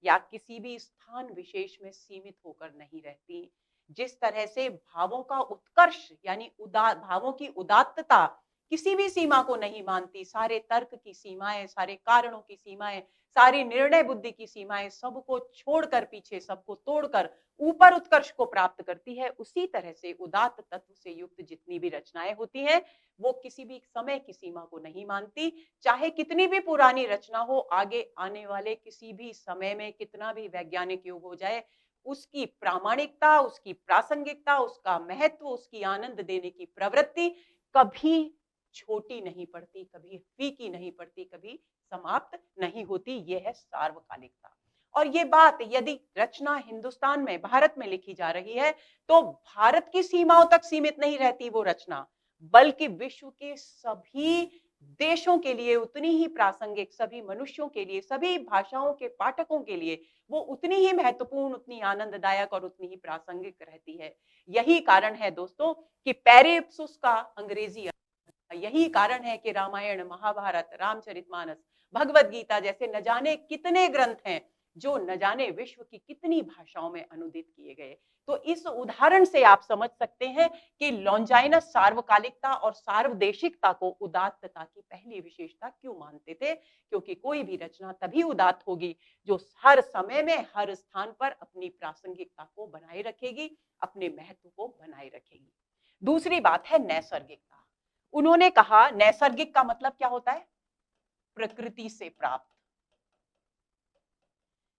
या किसी भी स्थान विशेष में सीमित होकर नहीं रहती। जिस तरह से भावों का उत्कर्ष यानी भावों की उदात्तता किसी भी सीमा को नहीं मानती, सारे तर्क की सीमाएं, सारे कारणों की सीमाएं, सारी निर्णय बुद्धि की सीमाएं, सबको छोड़कर, पीछे सबको तोड़कर ऊपर उत्कर्ष को प्राप्त करती है, उसी तरह से उदात्त तत्व से युक्त जितनी भी रचनाएं होती हैं वो किसी भी समय की सीमा को नहीं मानती। चाहे कितनी भी पुरानी रचना हो, आगे आने वाले किसी भी समय में कितना भी वैज्ञानिक युग हो जाए, उसकी प्रामाणिकता, उसकी प्रासंगिकता, उसका महत्व, उसकी आनंद देने की प्रवृत्ति कभी छोटी नहीं पड़ती, कभी फीकी नहीं पड़ती, कभी समाप्त नहीं होती। ये है सार्वकालिकता। और ये बात यदि रचना हिंदुस्तान में, भारत में लिखी जा रही है, तो भारत की सीमाओं तक सीमित नहीं रहती वो रचना, बल्कि विश्व के सभी देशों के लिए उतनी ही प्रासंगिक, सभी मनुष्यों के लिए, सभी भाषाओं के पाठकों के लिए वो उतनी ही महत्वपूर्ण, उतनी आनंददायक और उतनी ही प्रासंगिक रहती है। यही कारण है दोस्तों कि पेरे इप्सुस का अंग्रेजी, यही कारण है कि रामायण, महाभारत, रामचरितमानस, भगवत गीता जैसे न जाने कितने ग्रंथ हैं जो न जाने विश्व की कितनी भाषाओं में अनुदित किए गए। तो इस उदाहरण से आप समझ सकते हैं कि लॉन्जाइनस सार्वकालिकता और सार्वदेशिकता को उदात्तता की पहली विशेषता क्यों मानते थे, क्योंकि कोई भी रचना तभी उदात्त होगी जो हर समय में, हर स्थान पर अपनी प्रासंगिकता को बनाए रखेगी, अपने महत्व को बनाए रखेगी। दूसरी बात है नैसर्गिकता। उन्होंने कहा नैसर्गिक का मतलब क्या होता है? प्रकृति से प्राप्त।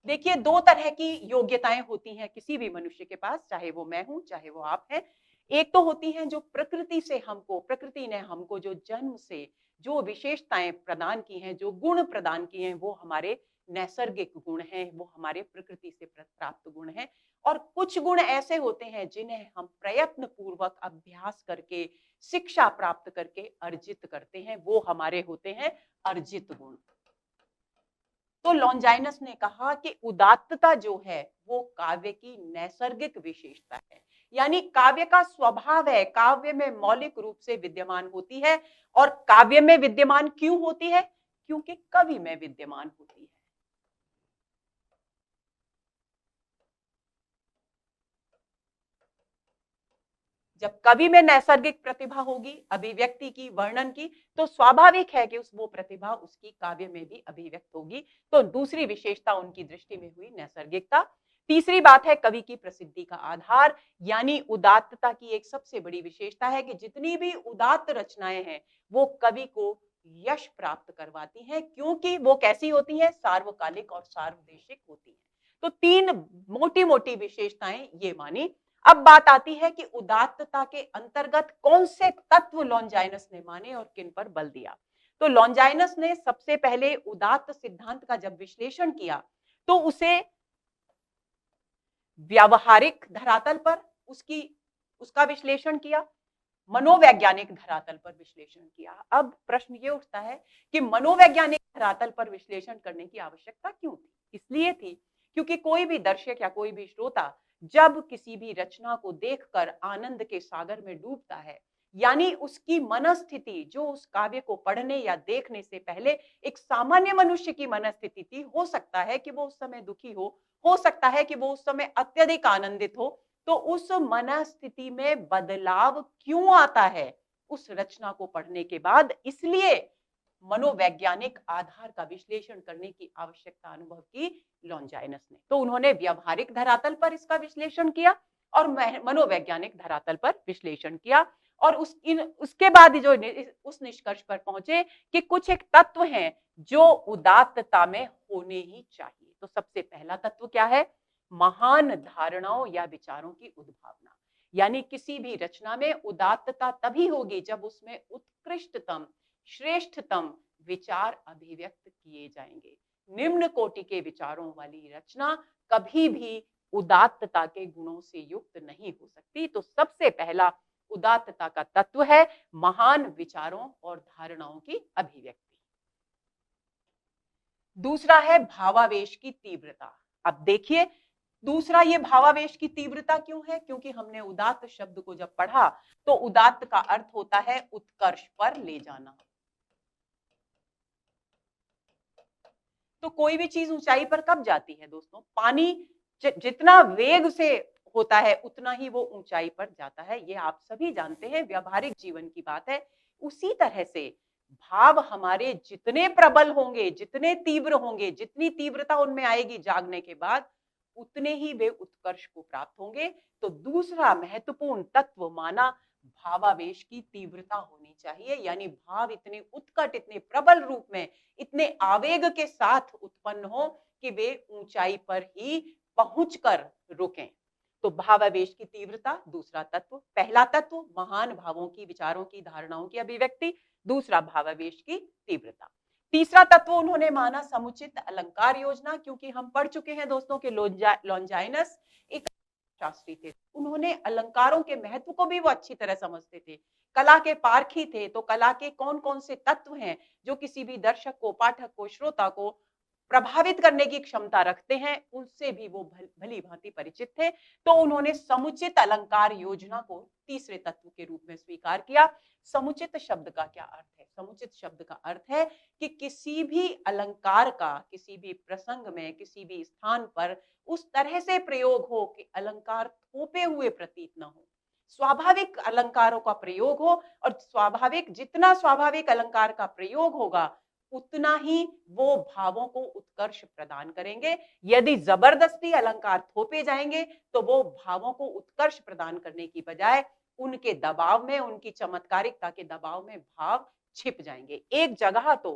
देखिए, दो तरह की योग्यताएं होती हैं किसी भी मनुष्य के पास, चाहे वो मैं हूं, चाहे वो आप हैं। एक तो होती हैं जो प्रकृति से हमको, प्रकृति ने हमको जो जन्म से जो विशेषताएं प्रदान की हैं, जो गुण प्रदान किए हैं, वो हमारे नैसर्गिक गुण हैं, वो हमारे प्रकृति से प्राप्त गुण हैं। और कुछ गुण ऐसे होते हैं जिन्हें हम प्रयत्न पूर्वक अभ्यास करके, शिक्षा प्राप्त करके अर्जित करते हैं, वो हमारे होते हैं अर्जित गुण। तो लॉन्जाइनस ने कहा कि उदात्तता जो है वो काव्य की नैसर्गिक विशेषता है, यानी काव्य का स्वभाव है, काव्य में मौलिक रूप से विद्यमान होती है। और काव्य में विद्यमान क्यों होती है? क्योंकि कवि में विद्यमान होती है। जब कवि में नैसर्गिक प्रतिभा होगी, अभिव्यक्ति की, वर्णन की, तो स्वाभाविक है कि वो प्रतिभा उसकी काव्य में भी अभिव्यक्त होगी। तो दूसरी विशेषता उनकी दृष्टि में हुई नैसर्गिकता। तीसरी बात है कवि की प्रसिद्धि का आधार, यानी उदात्तता की एक सबसे बड़ी विशेषता है कि जितनी भी उदात्त रचनाएं हैं वो कवि को यश प्राप्त करवाती हैं, क्योंकि वो कैसी होती हैं? सार्वकालिक और सार्वदेशिक होती हैं। तो तीन मोटी मोटी विशेषताएं ये मानी। अब बात आती है कि उदात्तता के अंतर्गत कौन से तत्व लॉन्जाइनस ने माने और किन पर बल दिया। तो लॉन्जाइनस ने सबसे पहले उदात्त सिद्धांत का जब विश्लेषण किया तो उसे व्यावहारिक धरातल पर उसका विश्लेषण किया, मनोवैज्ञानिक धरातल पर विश्लेषण किया। अब प्रश्न ये उठता है कि मनोवैज्ञानिक धरातल पर विश्लेषण करने की आवश्यकता क्यों थी? इसलिए थी क्योंकि कोई भी दर्शक या कोई भी श्रोता जब किसी भी रचना को देखकर आनंद के सागर में डूबता है, यानी उसकी मनस्थिति जो उस काव्य को पढ़ने या देखने से पहले एक सामान्य मनुष्य की मनस्थिति थी, हो सकता है कि वो उस समय दुखी हो सकता है कि वो उस समय अत्यधिक आनंदित हो, तो उस मनस्थिति में बदलाव क्यों आता है उस रचना को पढ़ने के बाद? इसलिए मनोवैज्ञानिक आधार का विश्लेषण करने की आवश्यकता अनुभव की लॉन्जाइनस ने। तो उन्होंने व्यवहारिक धरातल पर इसका विश्लेषण किया और मनोवैज्ञानिक धरातल पर विश्लेषण किया, और उसके बाद जो उस निष्कर्ष पर पहुंचे कि कुछ एक तत्व हैं जो उदात्तता में होने ही चाहिए। तो सबसे पहला तत्व क्या है? महान धारणाओं या विचारों की उद्भावना, यानी किसी भी रचना में उदात्तता तभी होगी जब उसमें उत्कृष्टतम, श्रेष्ठतम विचार अभिव्यक्त किए जाएंगे। निम्न कोटि के विचारों वाली रचना कभी भी उदात्तता के गुणों से युक्त नहीं हो सकती। तो सबसे पहला उदात्तता का तत्व है महान विचारों और धारणाओं की अभिव्यक्ति। दूसरा है भावावेश की तीव्रता। अब देखिए, दूसरा ये भावावेश की तीव्रता क्यों है? क्योंकि हमने उदात्त शब्द को जब पढ़ा तो उदात्त का अर्थ होता है उत्कर्ष पर ले जाना। तो कोई भी चीज ऊंचाई पर कब जाती है दोस्तों? पानी जितना वेग से होता है उतना ही वो ऊंचाई पर जाता है, ये आप सभी जानते हैं, व्यवहारिक जीवन की बात है। उसी तरह से भाव हमारे जितने प्रबल होंगे, जितने तीव्र होंगे, जितनी तीव्रता उनमें आएगी जागने के बाद, उतने ही वे उत्कर्ष को प्राप्त होंगे। तो दूसरा महत्वपूर्ण तत्व माना भावावेश की तीव्रता होनी चाहिए, यानी भाव इतने उत्कट, इतने प्रबल रूप में, इतने आवेग के साथ उत्पन्न हो कि वे ऊंचाई पर ही पहुंचकर रुकें। तो भावावेश की तीव्रता दूसरा तत्व, पहला तत्व महान भावों की, विचारों की, धारणाओं की अभिव्यक्ति, दूसरा भावावेश की तीव्रता। तीसरा तत्व उन्होंने माना समुचित अलंकार योजना, क्योंकि हम पढ़ चुके हैं दोस्तों के लॉन्जाइनस एक शास्त्री थे, उन्होंने अलंकारों के महत्व को भी वो अच्छी तरह समझते थे, कला के पारखी थे, तो कला के कौन कौन से तत्व हैं जो किसी भी दर्शक को, पाठक को, श्रोता को प्रभावित करने की क्षमता रखते हैं, उनसे भी वो भली भांति परिचित थे। तो उन्होंने समुचित अलंकार योजना को तीसरे तत्व के रूप में स्वीकार किया। समुचित शब्द का क्या अर्थ है? समुचित शब्द का अर्थ है कि किसी भी अलंकार का किसी भी प्रसंग में, किसी भी स्थान पर उस तरह से प्रयोग हो कि अलंकार थोपे हुए प्रतीत न हो, स्वाभाविक अलंकारों का प्रयोग हो, और स्वाभाविक, जितना स्वाभाविक अलंकार का प्रयोग होगा उतना ही वो भावों को उत्कर्ष प्रदान करेंगे। यदि जबरदस्ती अलंकार थोपे जाएंगे तो वो भावों को उत्कर्ष प्रदान करने की बजाय उनके दबाव में, उनकी चमत्कारिकता के दबाव में भाव छिप जाएंगे। एक जगह तो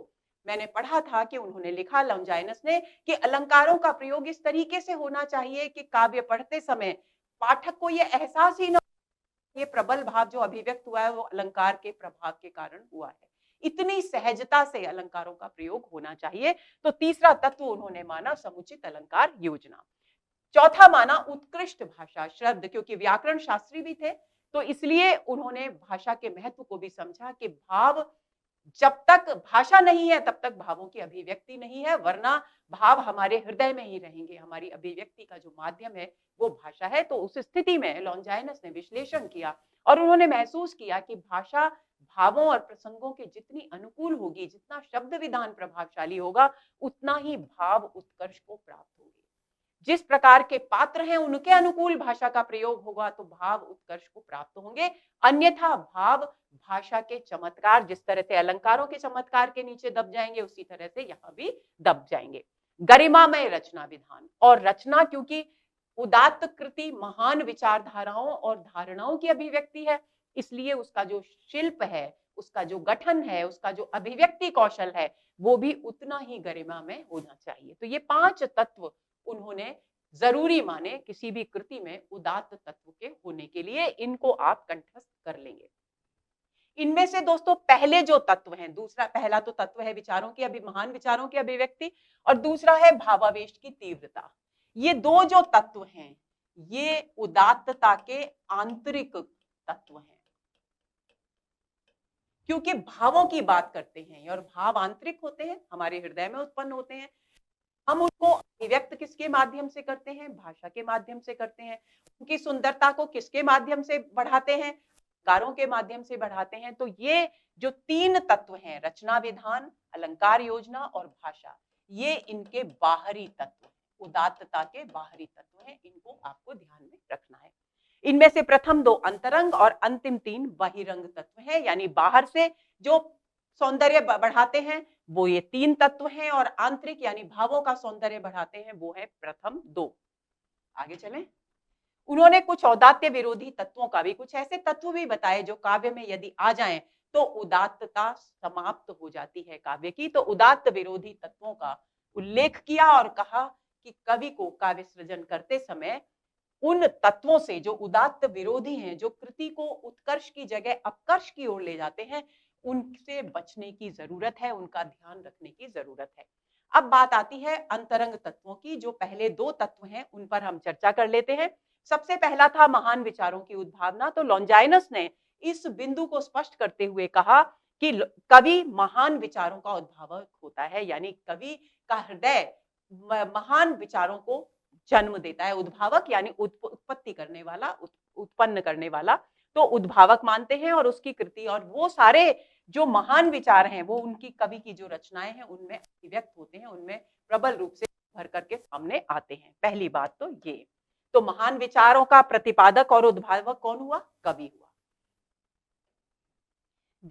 मैंने पढ़ा था कि उन्होंने लिखा, लॉन्जाइनस ने, कि अलंकारों का प्रयोग इस तरीके से होना चाहिए कि काव्य पढ़ते समय पाठक को यह एहसास ही न, ये प्रबल भाव जो अभिव्यक्त हुआ है वो अलंकार के प्रभाव के कारण हुआ है। इतनी सहजता से अलंकारों का प्रयोग होना चाहिए। तो तीसरा तत्व उन्होंने माना समुचित अलंकार योजना। चौथा माना उत्कृष्ट भाषा शब्द, क्योंकि व्याकरण शास्त्री भी थे, तो इसलिए उन्होंने भाषा के महत्व को भी समझा कि भाव, जब तक भाषा नहीं है तब तक भावों की अभिव्यक्ति नहीं है, वरना भाव हमारे हृदय में ही रहेंगे। हमारी अभिव्यक्ति का जो माध्यम है वो भाषा है। तो उस स्थिति में लॉन्जाइनस ने विश्लेषण किया और उन्होंने महसूस किया कि भाषा भावों और प्रसंगों के जितनी अनुकूल होगी, जितना शब्द विधान प्रभावशाली होगा, उतना ही भाव उत्कर्ष को प्राप्त होगी। जिस प्रकार के पात्र हैं उनके अनुकूल भाषा का प्रयोग होगा तो भाव उत्कर्ष को प्राप्त होंगे, अन्यथा भाव भाषा के चमत्कार, जिस तरह से अलंकारों के चमत्कार के नीचे दब जाएंगे, उसी तरह से यहां भी दब जाएंगे। गरिमामय रचना विधान, और रचना क्योंकि उदात्त कृति महान विचारधाराओं और धारणाओं की अभिव्यक्ति है, इसलिए उसका जो शिल्प है, उसका जो गठन है, उसका जो अभिव्यक्ति कौशल है, वो भी उतना ही गरिमामय होना चाहिए। तो ये 5 तत्व उन्होंने जरूरी माने किसी भी कृति में उदात्त तत्व के होने के लिए। इनको आप कंठस्थ कर लेंगे। इनमें से दोस्तों पहले जो तत्व हैं, पहला तो तत्व है विचारों की, महान विचारों की अभिव्यक्ति, और दूसरा है भावावेश की तीव्रता। ये दो जो तत्व हैं ये उदात्तता के आंतरिक तत्व हैं, क्योंकि भावों की बात करते हैं और भाव आंतरिक होते हैं, हमारे हृदय में उत्पन्न होते हैं। हम उनको अभिव्यक्त किसके माध्यम से करते हैं? भाषा के माध्यम से करते हैं। उनकी सुंदरता को किसके माध्यम से बढ़ाते हैं? अलंकारों के माध्यम से बढ़ाते हैं। तो ये जो 3 तत्व हैं, रचना विधान, अलंकार योजना और भाषा, ये इनके बाहरी तत्व हैं, उदात्तता के बाहरी तत्व हैं। इनको आपको ध्यान में रखना है। इनमें से प्रथम 2 अंतरंग और अंतिम 3 बहिरंग तत्व हैं, यानी बाहर से जो सौंदर्य बढ़ाते हैं वो ये 3 तत्व हैं, और आंतरिक यानी भावों का सौंदर्य बढ़ाते हैं वो है प्रथम 2। आगे चलें। उन्होंने कुछ औदात्य विरोधी तत्वों का भी, कुछ ऐसे तत्व भी बताए जो काव्य में यदि आ जाएं तो उदात्तता समाप्त हो जाती है काव्य की। तो उदात्त विरोधी तत्वों का उल्लेख किया और कहा कि कवि को काव्य सृजन करते समय उन तत्वों से जो उदात्त विरोधी हैं, जो कृति को उत्कर्ष की जगह अपकर्ष की ओर ले जाते हैं, उनसे बचने की जरूरत है, उनका ध्यान रखने की जरूरत है। अब बात आती है अंतरंग तत्वों की। जो पहले 2 तत्व हैं उन पर हम चर्चा कर लेते हैं। सबसे पहला था महान विचारों की उद्भावना। तो लॉन्जाइनस ने इस बिंदु को स्पष्ट करते हुए कहा कि कवि महान विचारों का उद्भावक होता है, यानी कवि का हृदय महान विचारों को जन्म देता है। उद्भावक यानी उत्पत्ति करने वाला, उत्पन्न करने वाला, तो उद्भावक मानते हैं, और उसकी कृति और वो सारे जो महान विचार हैं वो उनकी, कवि की जो रचनाएं हैं उनमें अभिव्यक्त होते हैं, उनमें प्रबल रूप से भर करके सामने आते हैं। पहली बात तो ये। तो महान विचारों का प्रतिपादक और उद्भावक कौन हुआ? कवि हुआ।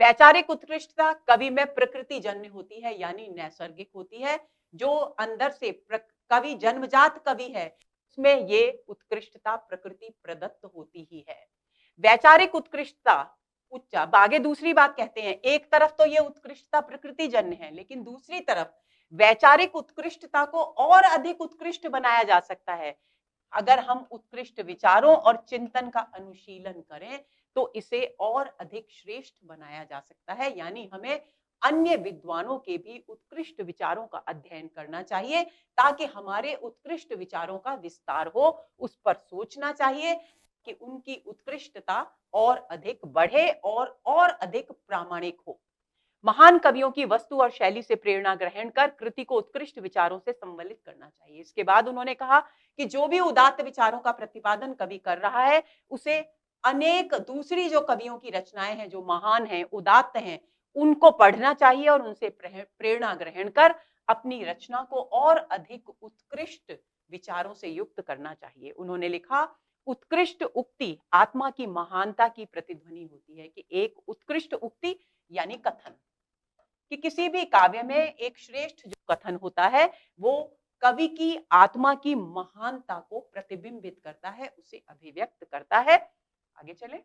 वैचारिक उत्कृष्टता कवि में प्रकृति जन्य होती है, यानी नैसर्गिक होती है। जो अंदर से कवि जन्मजात कवि है उसमें ये उत्कृष्टता प्रकृति प्रदत्त होती ही है। वैचारिक उत्कृष्टता उच्च, आगे दूसरी बात कहते हैं, एक तरफ तो ये उत्कृष्टता प्रकृति जन्य है, लेकिन दूसरी तरफ वैचारिक उत्कृष्टता को और अधिक उत्कृष्ट बनाया जा सकता है। अगर हम उत्कृष्ट विचारों और चिंतन का अनुशीलन करें तो इसे और अधिक श्रेष्ठ बनाया जा सकता है। यानी हमें अन्य विद्वानों के भी उत्कृष्ट विचारों का अध्ययन करना चाहिए ताकि हमारे उत्कृष्ट विचारों का विस्तार हो, उस पर सोचना चाहिए कि उनकी उत्कृष्टता और अधिक बढ़े और अधिक प्रामाणिक हो। महान कवियों की वस्तु और शैली से प्रेरणा ग्रहण कर कृति को उत्कृष्ट विचारों से सम्मिलित करना चाहिए। इसके बाद उन्होंने कहा कि जो भी उदात्त विचारों का प्रतिपादन कवि कर रहा है, उसे अनेक दूसरी जो कवियों की रचनाएं हैं, जो महान हैं, उदात्त हैं, उनको पढ़ना चाहिए और उनसे प्रेरणा ग्रहण कर अपनी रचना को और अधिक उत्कृष्ट विचारों से युक्त करना चाहिए। उन्होंने लिखा, उत्कृष्ट उक्ति आत्मा की महानता की प्रतिध्वनि होती है। कि एक उत्कृष्ट उक्ति यानी कथन, कि किसी भी काव्य में एक श्रेष्ठ जो कथन होता है वो कवि की आत्मा की महानता को प्रतिबिंबित करता है, उसे अभिव्यक्त करता है। आगे चले।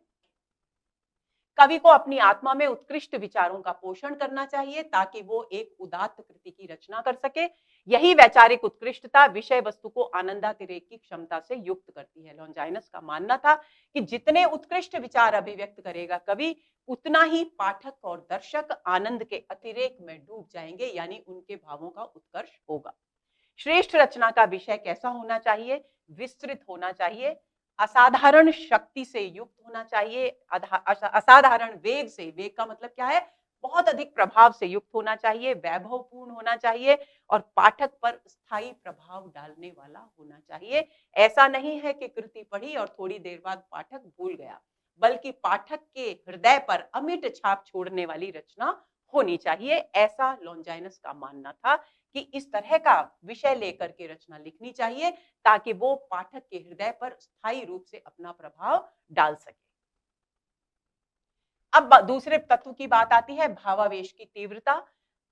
कवि को अपनी आत्मा में उत्कृष्ट विचारों का पोषण करना चाहिए ताकि वो एक उदात्त कृति की रचना कर सके। यही वैचारिक उत्कृष्टता विषय वस्तु को आनंदातिरेक की क्षमता से युक्त करती है। लॉन्जाइनस का मानना था कि जितने उत्कृष्ट विचार अभिव्यक्त करेगा कवि, उतना ही पाठक और दर्शक आनंद के अतिरेक में डूब जाएंगे, यानी उनके भावों का उत्कर्ष होगा। श्रेष्ठ रचना का विषय कैसा होना चाहिए? विस्तृत होना चाहिए, असाधारण शक्ति से युक्त होना चाहिए, असाधारण वेग से, वेग का मतलब क्या है? बहुत अधिक प्रभाव से युक्त होना चाहिए, वैभवपूर्ण होना चाहिए और पाठक पर स्थायी प्रभाव डालने वाला होना चाहिए। ऐसा नहीं है कि कृति पढ़ी और थोड़ी देर बाद पाठक भूल गया, बल्कि पाठक के हृदय पर अमिट छाप छोड़ने वाली रचना होनी चाहिए। ऐसा लॉन्जाइनस का मानना था कि इस तरह का विषय लेकर के रचना लिखनी चाहिए ताकि वो पाठक के हृदय पर स्थायी रूप से अपना प्रभाव डाल सके। अब दूसरे तत्व की बात आती है, भावावेश की तीव्रता।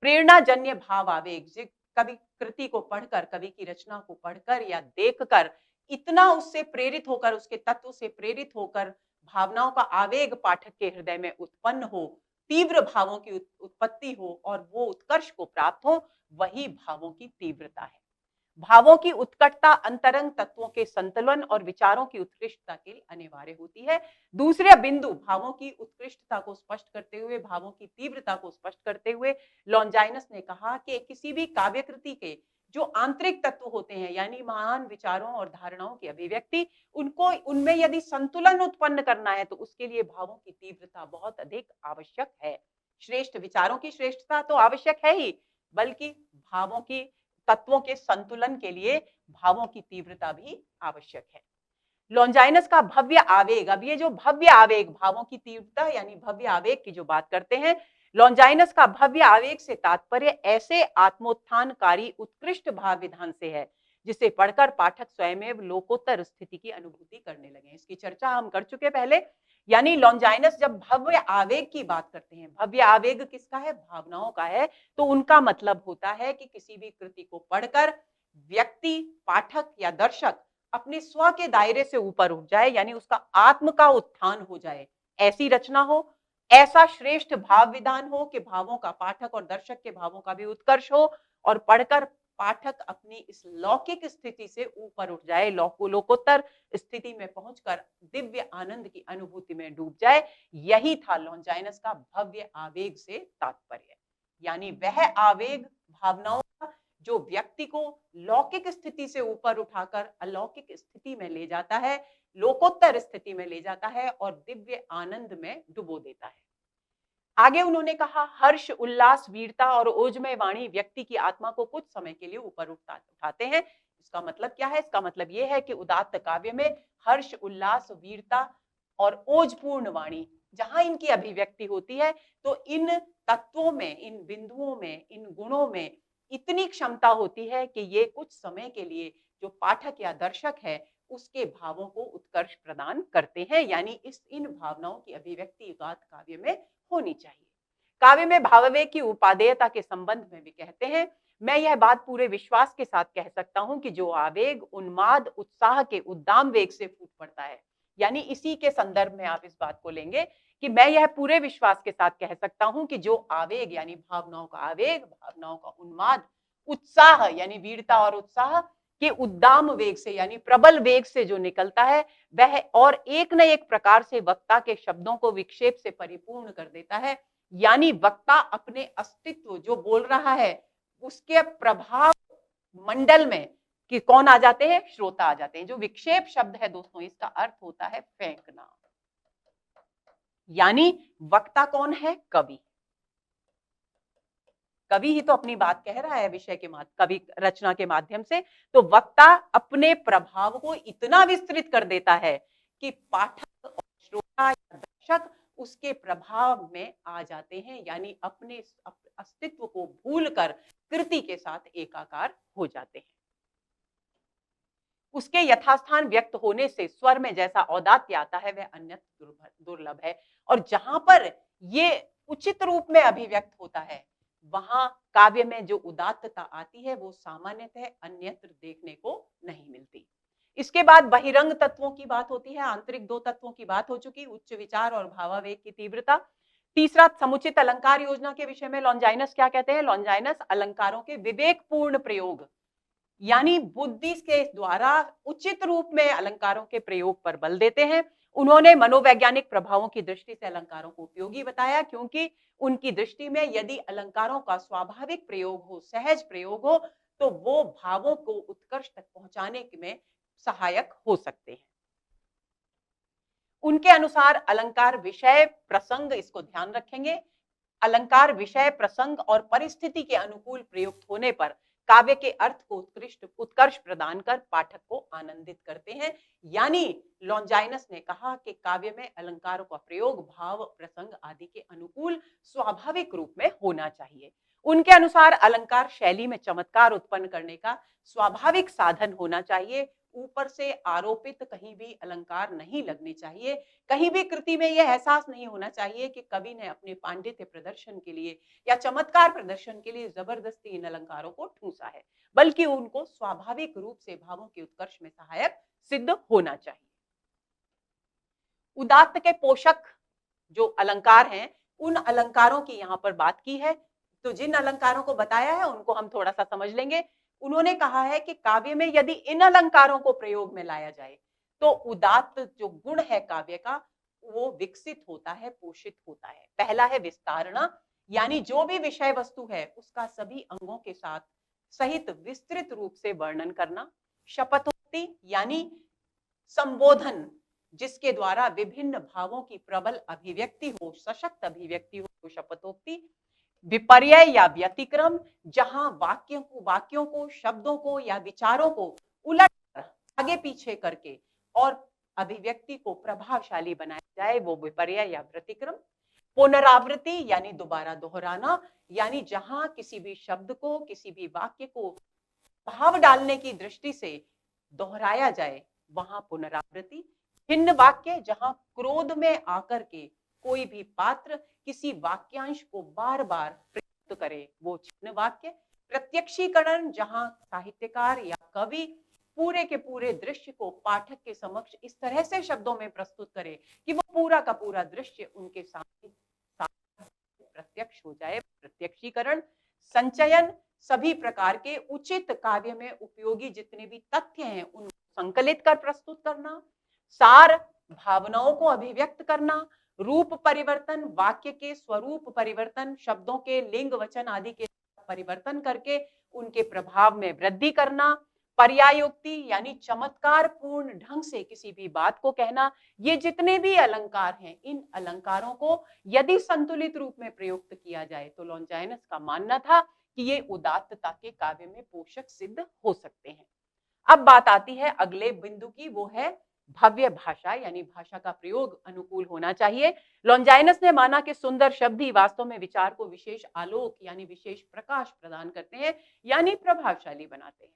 प्रेरणाजन्य भाव आवेग, कवि कृति को पढ़कर, कवि की रचना को पढ़कर या देखकर इतना उससे प्रेरित होकर, उसके तत्व से प्रेरित होकर भावनाओं का आवेग पाठक के हृदय में उत्पन्न हो, तीव्र भावों की उत्पत्ति हो और वो उत्कर्ष को प्राप्त हो, वही भावों की तीव्रता है। भावों की उत्कटता अंतरंग तत्वों के संतुलन और विचारों की उत्कृष्टता के लिए अनिवार्य होती है। दूसरे बिंदु भावों की उत्कृष्टता को स्पष्ट करते हुए, भावों की तीव्रता को स्पष्ट करते हुए लॉन्जाइनस ने कहा कि किसी भी काव्य कृति के जो आंतरिक तत्व होते हैं, यानी महान विचारों और धारणाओं की अभिव्यक्ति, उनको उनमें यदि संतुलन उत्पन्न करना है तो उसके लिए भावों की तीव्रता बहुत अधिक आवश्यक है। श्रेष्ठ विचारों की श्रेष्ठता तो आवश्यक है ही, बल्कि भावों की तत्वों के संतुलन के लिए भावों की तीव्रता भी आवश्यक है। लॉन्जाइनस का भव्य आवेग, अब ये जो भव्य आवेग, भावों की तीव्रता यानी भव्य आवेग की जो बात करते हैं, लॉन्जाइनस का भव्य आवेग से तात्पर्य ऐसे आत्मोत्थानकारी उत्कृष्ट भाव विधान से है जिसे पढ़कर पाठक स्वयं लोकोत्तर स्थिति की अनुभूति करने लगे। इसकी चर्चा हम कर चुके पहले। यानी लॉन्जाइनस जब भव्य आवेग की बात करते हैं, भव्य आवेग किसका है? भावनाओं का है। तो उनका मतलब होता है कि किसी भी कृति को पढ़कर व्यक्ति, पाठक या दर्शक अपने स्व के दायरे से ऊपर उठ जाए, यानी उसका आत्म का उत्थान हो जाए, ऐसी रचना हो, ऐसा श्रेष्ठ भाव विधान हो कि भावों का, पाठक और दर्शक के भावों का भी उत्कर्ष हो और पढ़कर पाठक अपनी इस लौकिक स्थिति से ऊपर उठ जाए, लोकोत्तर स्थिति में पहुंचकर दिव्य आनंद की अनुभूति में डूब जाए। यही था लॉन्जाइनस का भव्य आवेग से तात्पर्य। यानी वह आवेग भावनाओं का जो व्यक्ति को लौकिक स्थिति से ऊपर उठाकर अलौकिक स्थिति में ले जाता है, लोकोत्तर स्थिति में ले जाता है और दिव्य आनंद में डुबो देता है। आगे उन्होंने कहा, हर्ष, उल्लास, वीरता और ओजमय वाणी व्यक्ति की आत्मा को कुछ समय के लिए ऊपर उठाते हैं। इसका मतलब क्या है? इसका मतलब यह है कि उदात्त काव्य में हर्ष, उल्लास, वीरता और ओजपूर्ण वाणी जहां इनकी अभिव्यक्ति होती है, तो इन तत्वों में, इन बिंदुओं में, इन गुणों में इतनी क्षमता होती है कि ये कुछ समय के लिए जो पाठक या दर्शक है उसके भावों को उत्कर्ष प्रदान करते हैं। यानी इन भावनाओं की अभिव्यक्ति उदात्त काव्य में होनी चाहिए। काव्य में भावावेग की उपादेयता के संबंध में भी कहते हैं, मैं यह बात पूरे विश्वास के साथ कह सकता हूं कि जो आवेग उन्माद उत्साह के उद्दाम वेग से फूट पड़ता है, यानी इसी के संदर्भ में आप इस बात को लेंगे कि मैं यह पूरे विश्वास के साथ कह सकता हूं कि जो आवेग यानी भावनाओं का आवेग, भावनाओं का उन्माद, उत्साह यानी वीरता और उत्साह, कि उद्दाम वेग से यानी प्रबल वेग से जो निकलता है वह और एक न एक प्रकार से वक्ता के शब्दों को विक्षेप से परिपूर्ण कर देता है। यानी वक्ता अपने अस्तित्व जो बोल रहा है उसके प्रभाव मंडल में कि कौन आ जाते हैं, श्रोता आ जाते हैं। जो विक्षेप शब्द है दोस्तों इसका अर्थ होता है फेंकना। यानी वक्ता कौन है, कवि। कवि ही तो अपनी बात कह रहा है विषय के कवि रचना के माध्यम से। तो वक्ता अपने प्रभाव को इतना विस्तृत कर देता है कि पाठक और श्रोता या दर्शक उसके प्रभाव में आ जाते हैं, यानी अपने अस्तित्व को भूलकर कृति के साथ एकाकार हो जाते हैं। उसके यथास्थान व्यक्त होने से स्वर में जैसा औदात्य आता है वह अन्यत्र दुर्लभ है। और जहां पर ये उचित रूप में अभिव्यक्त होता है वहां काव्य में जो उदात्तता आती है वो सामान्यतः अन्यत्र देखने को नहीं मिलती। इसके बाद बहिरंग तत्वों की बात होती है। आंतरिक दो तत्वों की बात हो चुकी, उच्च विचार और भावावेग की तीव्रता। तीसरा, समुचित अलंकार योजना के विषय में लॉन्जाइनस क्या कहते हैं? लॉन्जाइनस अलंकारों के विवेकपूर्ण प्रयोग यानी बुद्धि के द्वारा उचित रूप में अलंकारों के प्रयोग पर बल देते हैं। उन्होंने मनोवैज्ञानिक प्रभावों की दृष्टि से अलंकारों को उपयोगी बताया, क्योंकि उनकी दृष्टि में यदि अलंकारों का स्वाभाविक प्रयोग हो, सहज प्रयोग हो, तो वो भावों को उत्कर्ष तक पहुंचाने में सहायक हो सकते हैं। उनके अनुसार अलंकार विषय प्रसंग, इसको ध्यान रखेंगे, अलंकार विषय प्रसंग और परिस्थिति के अनुकूल प्रयुक्त होने पर काव्य के अर्थ को उत्कर्ष प्रदान कर पाठक को आनंदित करते हैं। यानी लॉन्जाइनस ने कहा कि काव्य में अलंकारों का प्रयोग भाव प्रसंग आदि के अनुकूल स्वाभाविक रूप में होना चाहिए। उनके अनुसार अलंकार शैली में चमत्कार उत्पन्न करने का स्वाभाविक साधन होना चाहिए। ऊपर से आरोपित कहीं भी अलंकार नहीं लगने चाहिए। कहीं भी कृति में यह एहसास नहीं होना चाहिए कि कवि ने अपने पांडित्य प्रदर्शन के लिए या चमत्कार प्रदर्शन के लिए जबरदस्ती इन अलंकारों को ठूंसा है, बल्कि उनको स्वाभाविक रूप से भावों के उत्कर्ष में सहायक सिद्ध होना चाहिए। उदात्त के पोषक जो अलंकार हैं उन अलंकारों की यहां पर बात की है। तो जिन अलंकारों को बताया है उनको हम थोड़ा सा समझ लेंगे। उन्होंने कहा है कि काव्य में यदि इन अलंकारों को प्रयोग में लाया जाए तो उदात्त जो गुण है काव्य का वो विकसित होता है, पोषित होता है। पहला है विस्तारणा, यानी जो भी विषय वस्तु है उसका सभी अंगों के साथ सहित विस्तृत रूप से वर्णन करना। शपथोक्ति यानी संबोधन जिसके द्वारा विभिन्न भावों की प्रबल अभिव्यक्ति हो, सशक्त अभिव्यक्ति हो, शपथोक्ति। विपर्यय या व्यतिक्रम, जहां वाक्यों को शब्दों को या विचारों को उलट कर आगे पीछे करके और अभिव्यक्ति को प्रभावशाली बनाया जाए, वो विपर्यय या व्यतिक्रम। पुनरावृत्ति यानी दोबारा दोहराना, यानी जहां किसी भी शब्द को, किसी भी वाक्य को भाव डालने की दृष्टि से दोहराया जाए वहां पुनरावृत्ति। भिन्न वाक्य, जहां क्रोध में आकर के कोई भी पात्र किसी वाक्यांश को बार बार प्रयुक्त करे वो छिन्न वाक्य। प्रत्यक्षीकरण, जहां साहित्यकार या कवि पूरे के पूरे दृश्य को पाठक के समक्ष इस तरह से शब्दों में प्रस्तुत करे कि वो पूरा का पूरा दृश्य उनके सामने प्रत्यक्ष हो जाए, प्रत्यक्षीकरण। संचयन, सभी प्रकार के उचित काव्य में उपयोगी जितने भी तथ्य हैं उनको संकलित कर प्रस्तुत करना। सार, भावनाओं को अभिव्यक्त करना। रूप परिवर्तन, वाक्य के स्वरूप परिवर्तन, शब्दों के लिंग वचन आदि के परिवर्तन करके उनके प्रभाव में वृद्धि करना। पर्यायोक्ति यानी चमत्कार पूर्ण ढंग से किसी भी बात को कहना। ये जितने भी अलंकार हैं इन अलंकारों को यदि संतुलित रूप में प्रयुक्त किया जाए तो लॉन्जाइनस का मानना था कि ये उदात्तता के काव्य में पोषक सिद्ध हो सकते हैं। अब बात आती है अगले बिंदु की, वो है भव्य भाषा, यानी भाषा का प्रयोग अनुकूल होना चाहिए। लॉन्जाइनस ने माना कि सुंदर शब्द ही वास्तव में विचार को विशेष आलोक यानी विशेष प्रकाश प्रदान करते हैं, यानी प्रभावशाली बनाते हैं।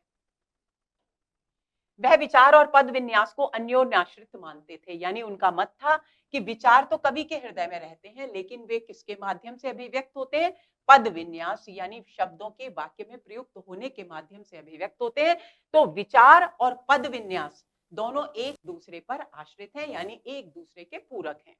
वह विचार और पद विन्यास को अन्योन्याश्रित मानते थे, यानी उनका मत था कि विचार तो कवि के हृदय में रहते हैं लेकिन वे किसके माध्यम से अभिव्यक्त होते हैं? पद विन्यास यानी शब्दों के वाक्य में प्रयुक्त होने के माध्यम से अभिव्यक्त होते हैं। तो विचार और पद विन्यास दोनों एक दूसरे पर आश्रित हैं, यानी एक दूसरे के पूरक हैं।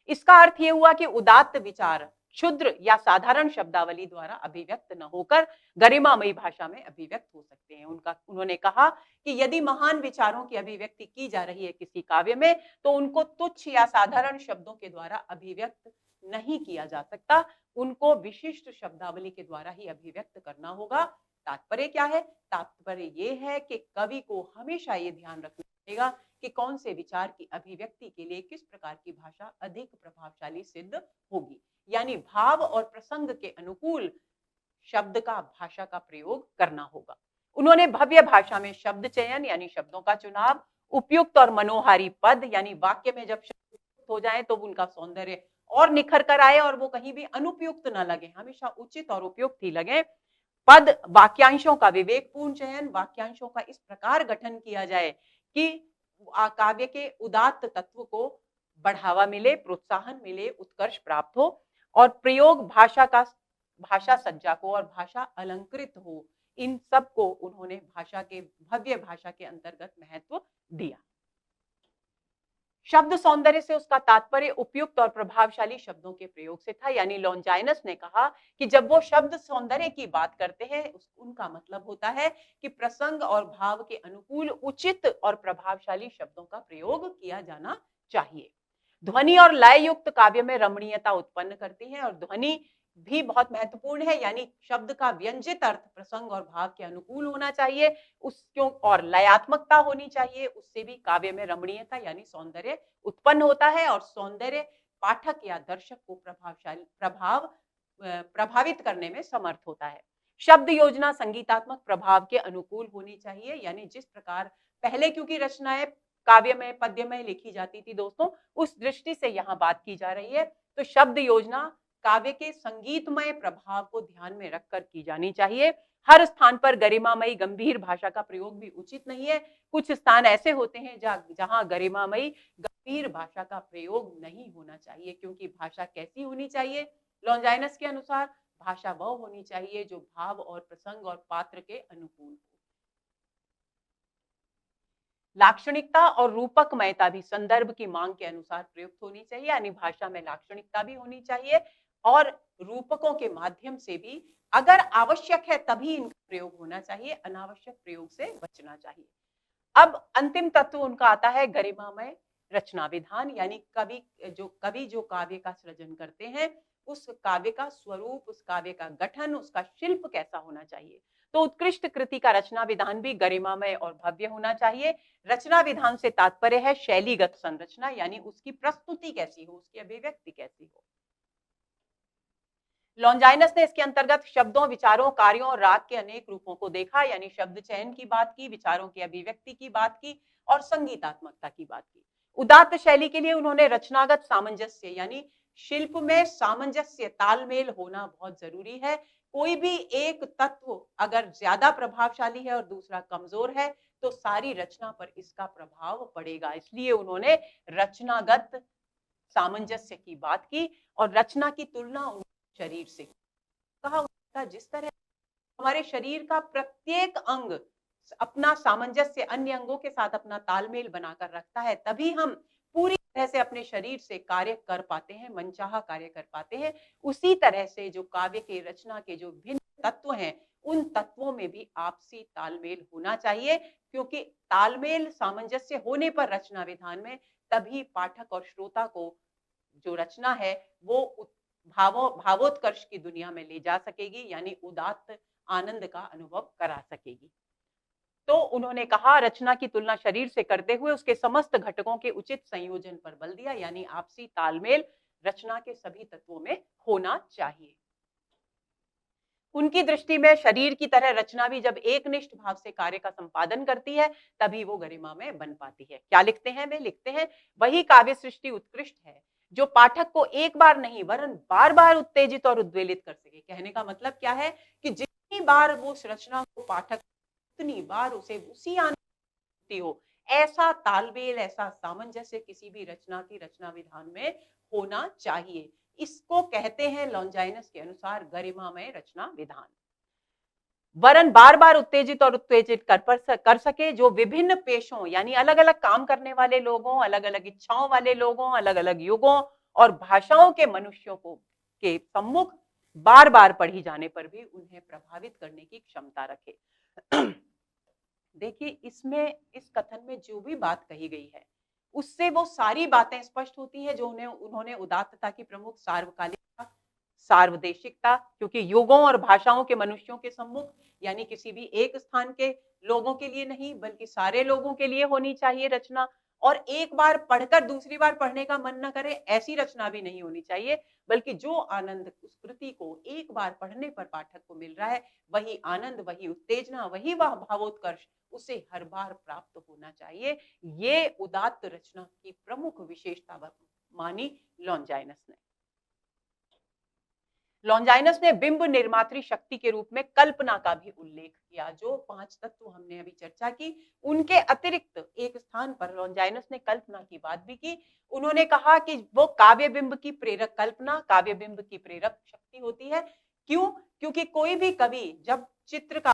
इसका अर्थ यह हुआ कि उदात्त विचार क्षुद्र या साधारण शब्दावली द्वारा अभिव्यक्त न होकर गरिमामयी भाषा में अभिव्यक्त हो सकते हैं। उन्होंने कहा कि यदि महान विचारों की अभिव्यक्ति की जा रही है किसी काव्य में, तो उनको तुच्छ या साधारण शब्दों के द्वारा अभिव्यक्त नहीं किया जा सकता, उनको विशिष्ट शब्दावली के द्वारा ही अभिव्यक्त करना होगा। तात्पर्य क्या है? तात्पर्य ये है कि कवि को हमेशा ये ध्यान रखना पड़ेगा कि कौन से विचार की अभिव्यक्ति के लिए किस प्रकार की भाषा अधिक प्रभावशाली सिद्ध होगी, यानी भाव और प्रसंग के अनुकूल शब्द का, भाषा का प्रयोग करना होगा। उन्होंने भव्य भाषा में शब्द चयन यानी शब्दों का चुनाव, उपयुक्त और मनोहारी पद यानी वाक्य में जब शब्द हो जाए तो उनका सौंदर्य और निखर कर आए और वो कहीं भी अनुपयुक्त न लगे, हमेशा उचित और उपयुक्त ही लगे। पद, वाक्यांशों का विवेकपूर्ण चयन, वाक्यांशों का इस प्रकार गठन किया जाए कि काव्य के उदात्त तत्व को बढ़ावा मिले, प्रोत्साहन मिले, उत्कर्ष प्राप्त हो। और प्रयोग भाषा सज्जा को और भाषा अलंकृत हो, इन सब को उन्होंने भव्य भाषा के अंतर्गत महत्व दिया। शब्द सौंदर्य से उसका तात्पर्य उपयुक्त और प्रभावशाली शब्दों के प्रयोग से था, यानी लॉन्जाइनस ने कहा कि जब वो शब्द सौंदर्य की बात करते हैं, उनका मतलब होता है कि प्रसंग और भाव के अनुकूल उचित और प्रभावशाली शब्दों का प्रयोग किया जाना चाहिए। ध्वनि और लय युक्त काव्य में रमणीयता उत्पन्न करती है, और ध्वनि भी बहुत महत्वपूर्ण है, यानी शब्द का व्यंजित अर्थ प्रसंग और भाव के अनुकूल होना चाहिए, उसक्यों और लयात्मकता होनी चाहिए, उससे भी काव्य में रमणीयता यानी सौंदर्य उत्पन्न होता है, और सौंदर्य पाठक या दर्शक को प्रभावित करने में समर्थ होता है। शब्द योजना संगीतात्मक प्रभाव के अनुकूल होनी चाहिए, यानी जिस प्रकार पहले क्योंकि रचनाएं काव्य में, पद्य में लिखी जाती थी दोस्तों, उस दृष्टि से यहाँ बात की जा रही है। तो शब्द योजना काव्य के संगीतमय प्रभाव को ध्यान में रखकर की जानी चाहिए। हर स्थान पर गरिमामयी गंभीर भाषा का प्रयोग भी उचित नहीं है। कुछ स्थान ऐसे होते हैं जहां गरिमामयी गंभीर भाषा का प्रयोग नहीं होना चाहिए, क्योंकि भाषा कैसी होनी चाहिए? लॉन्जाइनस के अनुसार भाषा वह होनी चाहिए जो भाव और प्रसंग और पात्र के अनुकूल हो। लाक्षणिकता और रूपकमयता भी संदर्भ की मांग के अनुसार प्रयुक्त होनी चाहिए, यानी भाषा में लाक्षणिकता भी होनी चाहिए और रूपकों के माध्यम से भी अगर आवश्यक है तभी इनका प्रयोग होना चाहिए, अनावश्यक प्रयोग से बचना चाहिए। अब अंतिम तत्व उनका आता है गरिमामय रचना विधान, यानी कवि जो काव्य का सृजन करते हैं, उस काव्य का स्वरूप, उस काव्य का गठन, उसका शिल्प कैसा होना चाहिए। तो उत्कृष्ट कृति का रचना विधान भी गरिमामय और भव्य होना चाहिए। रचना विधान से तात्पर्य है शैलीगत संरचना, यानी उसकी प्रस्तुति कैसी हो, उसकी अभिव्यक्ति कैसी हो। लॉन्जाइनस ने इसके अंतर्गत शब्दों, विचारों, कार्यों और राग के अनेक रूपों को देखा, यानी शब्द चयन की बात की, विचारों की अभिव्यक्ति की बात की और संगीतात्मकता की बात की। उदात्त शैली के लिए उन्होंने रचनागत सामंजस्य, यानी शिल्प में सामंजस्य, तालमेल होना बहुत जरूरी है। कोई भी एक तत्व अगर ज्यादा प्रभावशाली है और दूसरा कमजोर है तो सारी रचना पर इसका प्रभाव पड़ेगा। इसलिए उन्होंने रचनागत सामंजस्य की बात की और रचना की तुलना शरीर से कहा। जिस तरह हमारे शरीर का प्रत्येक अंग अपना सामंजस्य अन्य अंगों के साथ अपना तालमेल बनाकर रखता है, तभी हम पूरी तरह से अपने शरीर से कार्य कर पाते हैं, मनचाहा कार्य कर पाते हैं। उसी तरह से जो काव्य के रचना के जो भिन्न तत्व हैं, उन तत्वों में भी आपसी तालमेल होना चाहिए, क्योंकि तालमेल, सामंजस्य होने पर रचना विधान में तभी पाठक और श्रोता को जो रचना है वो भावोत्कर्ष की दुनिया में ले जा सकेगी, यानी उदात्त आनंद का अनुभव करा सकेगी। तो उन्होंने कहा रचना की तुलना शरीर से करते हुए उसके समस्त घटकों के उचित संयोजन पर बल दिया, यानी आपसी तालमेल रचना के सभी तत्वों में होना चाहिए। उनकी दृष्टि में शरीर की तरह रचना भी जब एकनिष्ठ भाव से कार्य का संपादन करती है तभी वो गरिमा में बन पाती है। क्या लिखते हैं वे? लिखते हैं वही काव्य सृष्टि उत्कृष्ट है जो पाठक को एक बार नहीं वरन बार बार उत्तेजित और उद्वेलित कर सके। कहने का मतलब क्या है कि जितनी बार वो रचना को पाठक उतनी बार उसे उसी आनंद हो। ऐसा तालमेल, ऐसा सामंजस्य किसी भी रचना की रचना विधान में होना चाहिए। इसको कहते हैं लॉन्जाइनस के अनुसार गरिमामय रचना विधान। वरन बार बार उत्तेजित और उत्तेजित कर सके, जो विभिन्न पेशों यानी अलग अलग काम करने वाले लोगों, अलग अलग इच्छाओं वाले लोगों, अलग अलग युगों और भाषाओं के मनुष्यों को के सम्मुख बार बार पढ़ी जाने पर भी उन्हें प्रभावित करने की क्षमता रखे। देखिए, इसमें इस कथन में जो भी बात कही गई है उससे वो सारी बातें स्पष्ट होती हैं जो उन्होंने उदात्तता की प्रमुख सार्वकालिकता, सार्वदेशिकता, क्योंकि युगों और भाषाओं के मनुष्यों के सम्मुख, यानी किसी भी एक स्थान के लोगों के लिए नहीं बल्कि सारे लोगों के लिए होनी चाहिए रचना, और एक बार पढ़कर दूसरी बार पढ़ने का मन न करे ऐसी रचना भी नहीं होनी चाहिए, बल्कि जो आनंद उस कृति को एक बार पढ़ने पर पाठक को मिल रहा है, वही आनंद, वही उत्तेजना, वही वह भावोत्कर्ष उसे हर बार प्राप्त होना चाहिए। ये उदात्त रचना की प्रमुख विशेषता मानी लॉन्जाइनस ने। लॉन्जाइनस ने बिंब निर्मात्री शक्ति के रूप में कल्पना का भी उल्लेख किया। जो 5 तत्व हमने अभी चर्चा की, उनके अतिरिक्त एक स्थान पर लॉन्जाइनस ने कल्पना की बात भी की। उन्होंने कहा कि वो काव्य बिंब की प्रेरक कल्पना, काव्य बिंब की प्रेरक शक्ति होती है। क्यों? क्योंकि कोई भी कवि जब चित्र का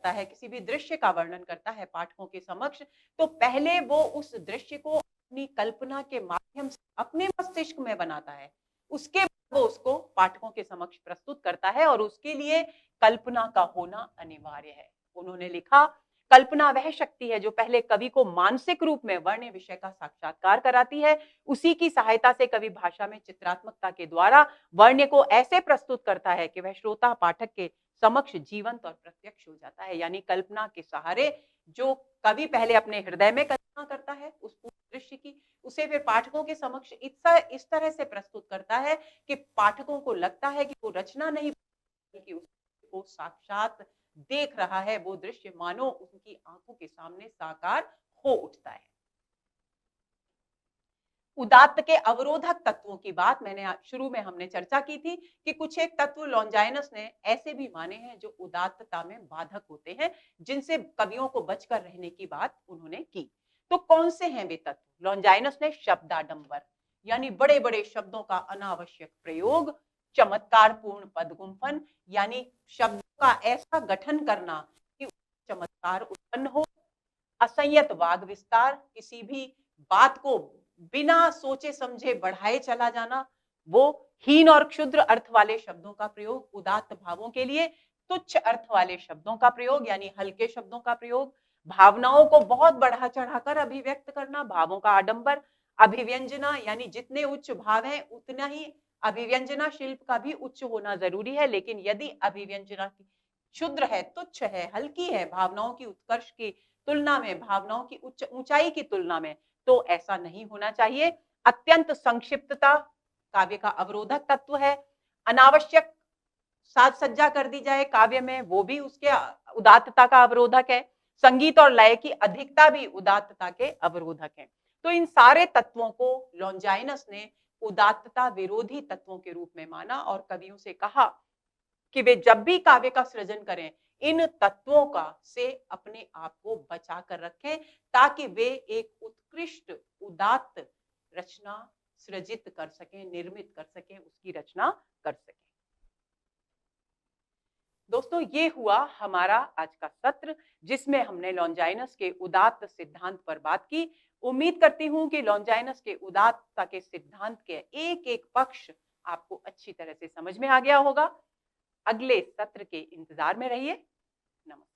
है, किसी भी दृश्य का वर्णन करता है पाठकों के समक्ष, तो पहले वो उस दृश्य को अपनी कल्पना के माध्यम से अपने मस्तिष्क में बनाता है, उसके बाद वो उसको पाठकों के समक्ष प्रस्तुत करता है, और उसके लिए कल्पना का होना अनिवार्य है। उन्होंने लिखा, कल्पना वह शक्ति है जो पहले कवि को मानसिक रूप में वर्ण विषय का साक्षात्कार कराती है, उसी की सहायता से कवि भाषा में चित्रात्मकता के द्वारा वर्ण को ऐसे प्रस्तुत करता है कि वह श्रोता पाठक के समक्ष जीवंत और प्रत्यक्ष हो जाता है। यानी कल्पना के सहारे जो कवि पहले अपने हृदय में कल्पना करता है उस पूरे दृश्य की, उसे फिर पाठकों के समक्ष इस तरह से प्रस्तुत करता है कि पाठकों को लगता है कि वो रचना नहीं बल्कि उसको साक्षात देख रहा है, वो दृश्य मानो उनकी आंखों के सामने साकार हो उठता है। उदात्त के अवरोधक तत्वों की बात मैंने शुरू में हमने चर्चा की थी कि कुछ एक तत्व लॉन्जाइनस ने ऐसे भी माने हैं जो उदात्तता में बाधक होते हैं, जिनसे कवियों को बचकर रहने की बात उन्होंने की। तो कौन से हैं वे तत्व? लॉन्जाइनस ने शब्दाडंबर, यानी बड़े बड़े शब्दों का अनावश्यक प्रयोग, चमत्कारपूर्ण पदगुंफन, यानी शब्दों का ऐसा गठन करना कि चमत्कार उत्पन्न हो, असंयत वाग विस्तार, किसी भी बात को बिना सोचे समझे बढ़ाए चला जाना, वो हीन और क्षुद्र अर्थ वाले शब्दों का प्रयोग उदात्त भावों के लिए, तुच्छ अर्थ वाले शब्दों का प्रयोग यानी हल्के शब्दों का प्रयोग, भावनाओं को बहुत बढ़ा चढ़ाकर अभिव्यक्त करना, भावों का आडंबर, अभिव्यंजना, यानी जितने उच्च भाव हैं उतना ही अभिव्यंजना शिल्प का भी उच्च होना जरूरी है, लेकिन यदि अभिव्यंजना क्षुद्र है, तुच्छ है, हल्की है, भावनाओं की उत्कर्ष की तुलना में, भावनाओं की उच्च ऊंचाई की तुलना में, तो ऐसा नहीं होना चाहिए। अत्यंत संक्षिप्तता काव्य का अवरोधक तत्व है। अनावश्यक साज सज्जा कर दी जाए काव्य में, वो भी उसके उदात्तता का अवरोधक है। संगीत और लय की अधिकता भी उदात्तता के अवरोधक है। तो इन सारे तत्वों को लॉन्जाइनस ने उदात्तता विरोधी तत्वों के रूप में माना और कवियों से कहा कि वे जब भी काव्य का सृजन करें इन तत्वों का से अपने आप को बचा कर रखें, ताकि वे एक उत्कृष्ट उदात्त रचना सृजित कर सकें, निर्मित कर सकें, उसकी रचना कर सकें। दोस्तों, ये हुआ हमारा आज का सत्र, जिसमें हमने लॉन्जाइनस के उदात्त सिद्धांत पर बात की। उम्मीद करती हूं कि लॉन्जाइनस के उदात्तता के सिद्धांत के एक एक पक्ष आपको अच्छी तरह से समझ में आ गया होगा। अगले सत्र के इंतजार में रहिए। नमस्कार।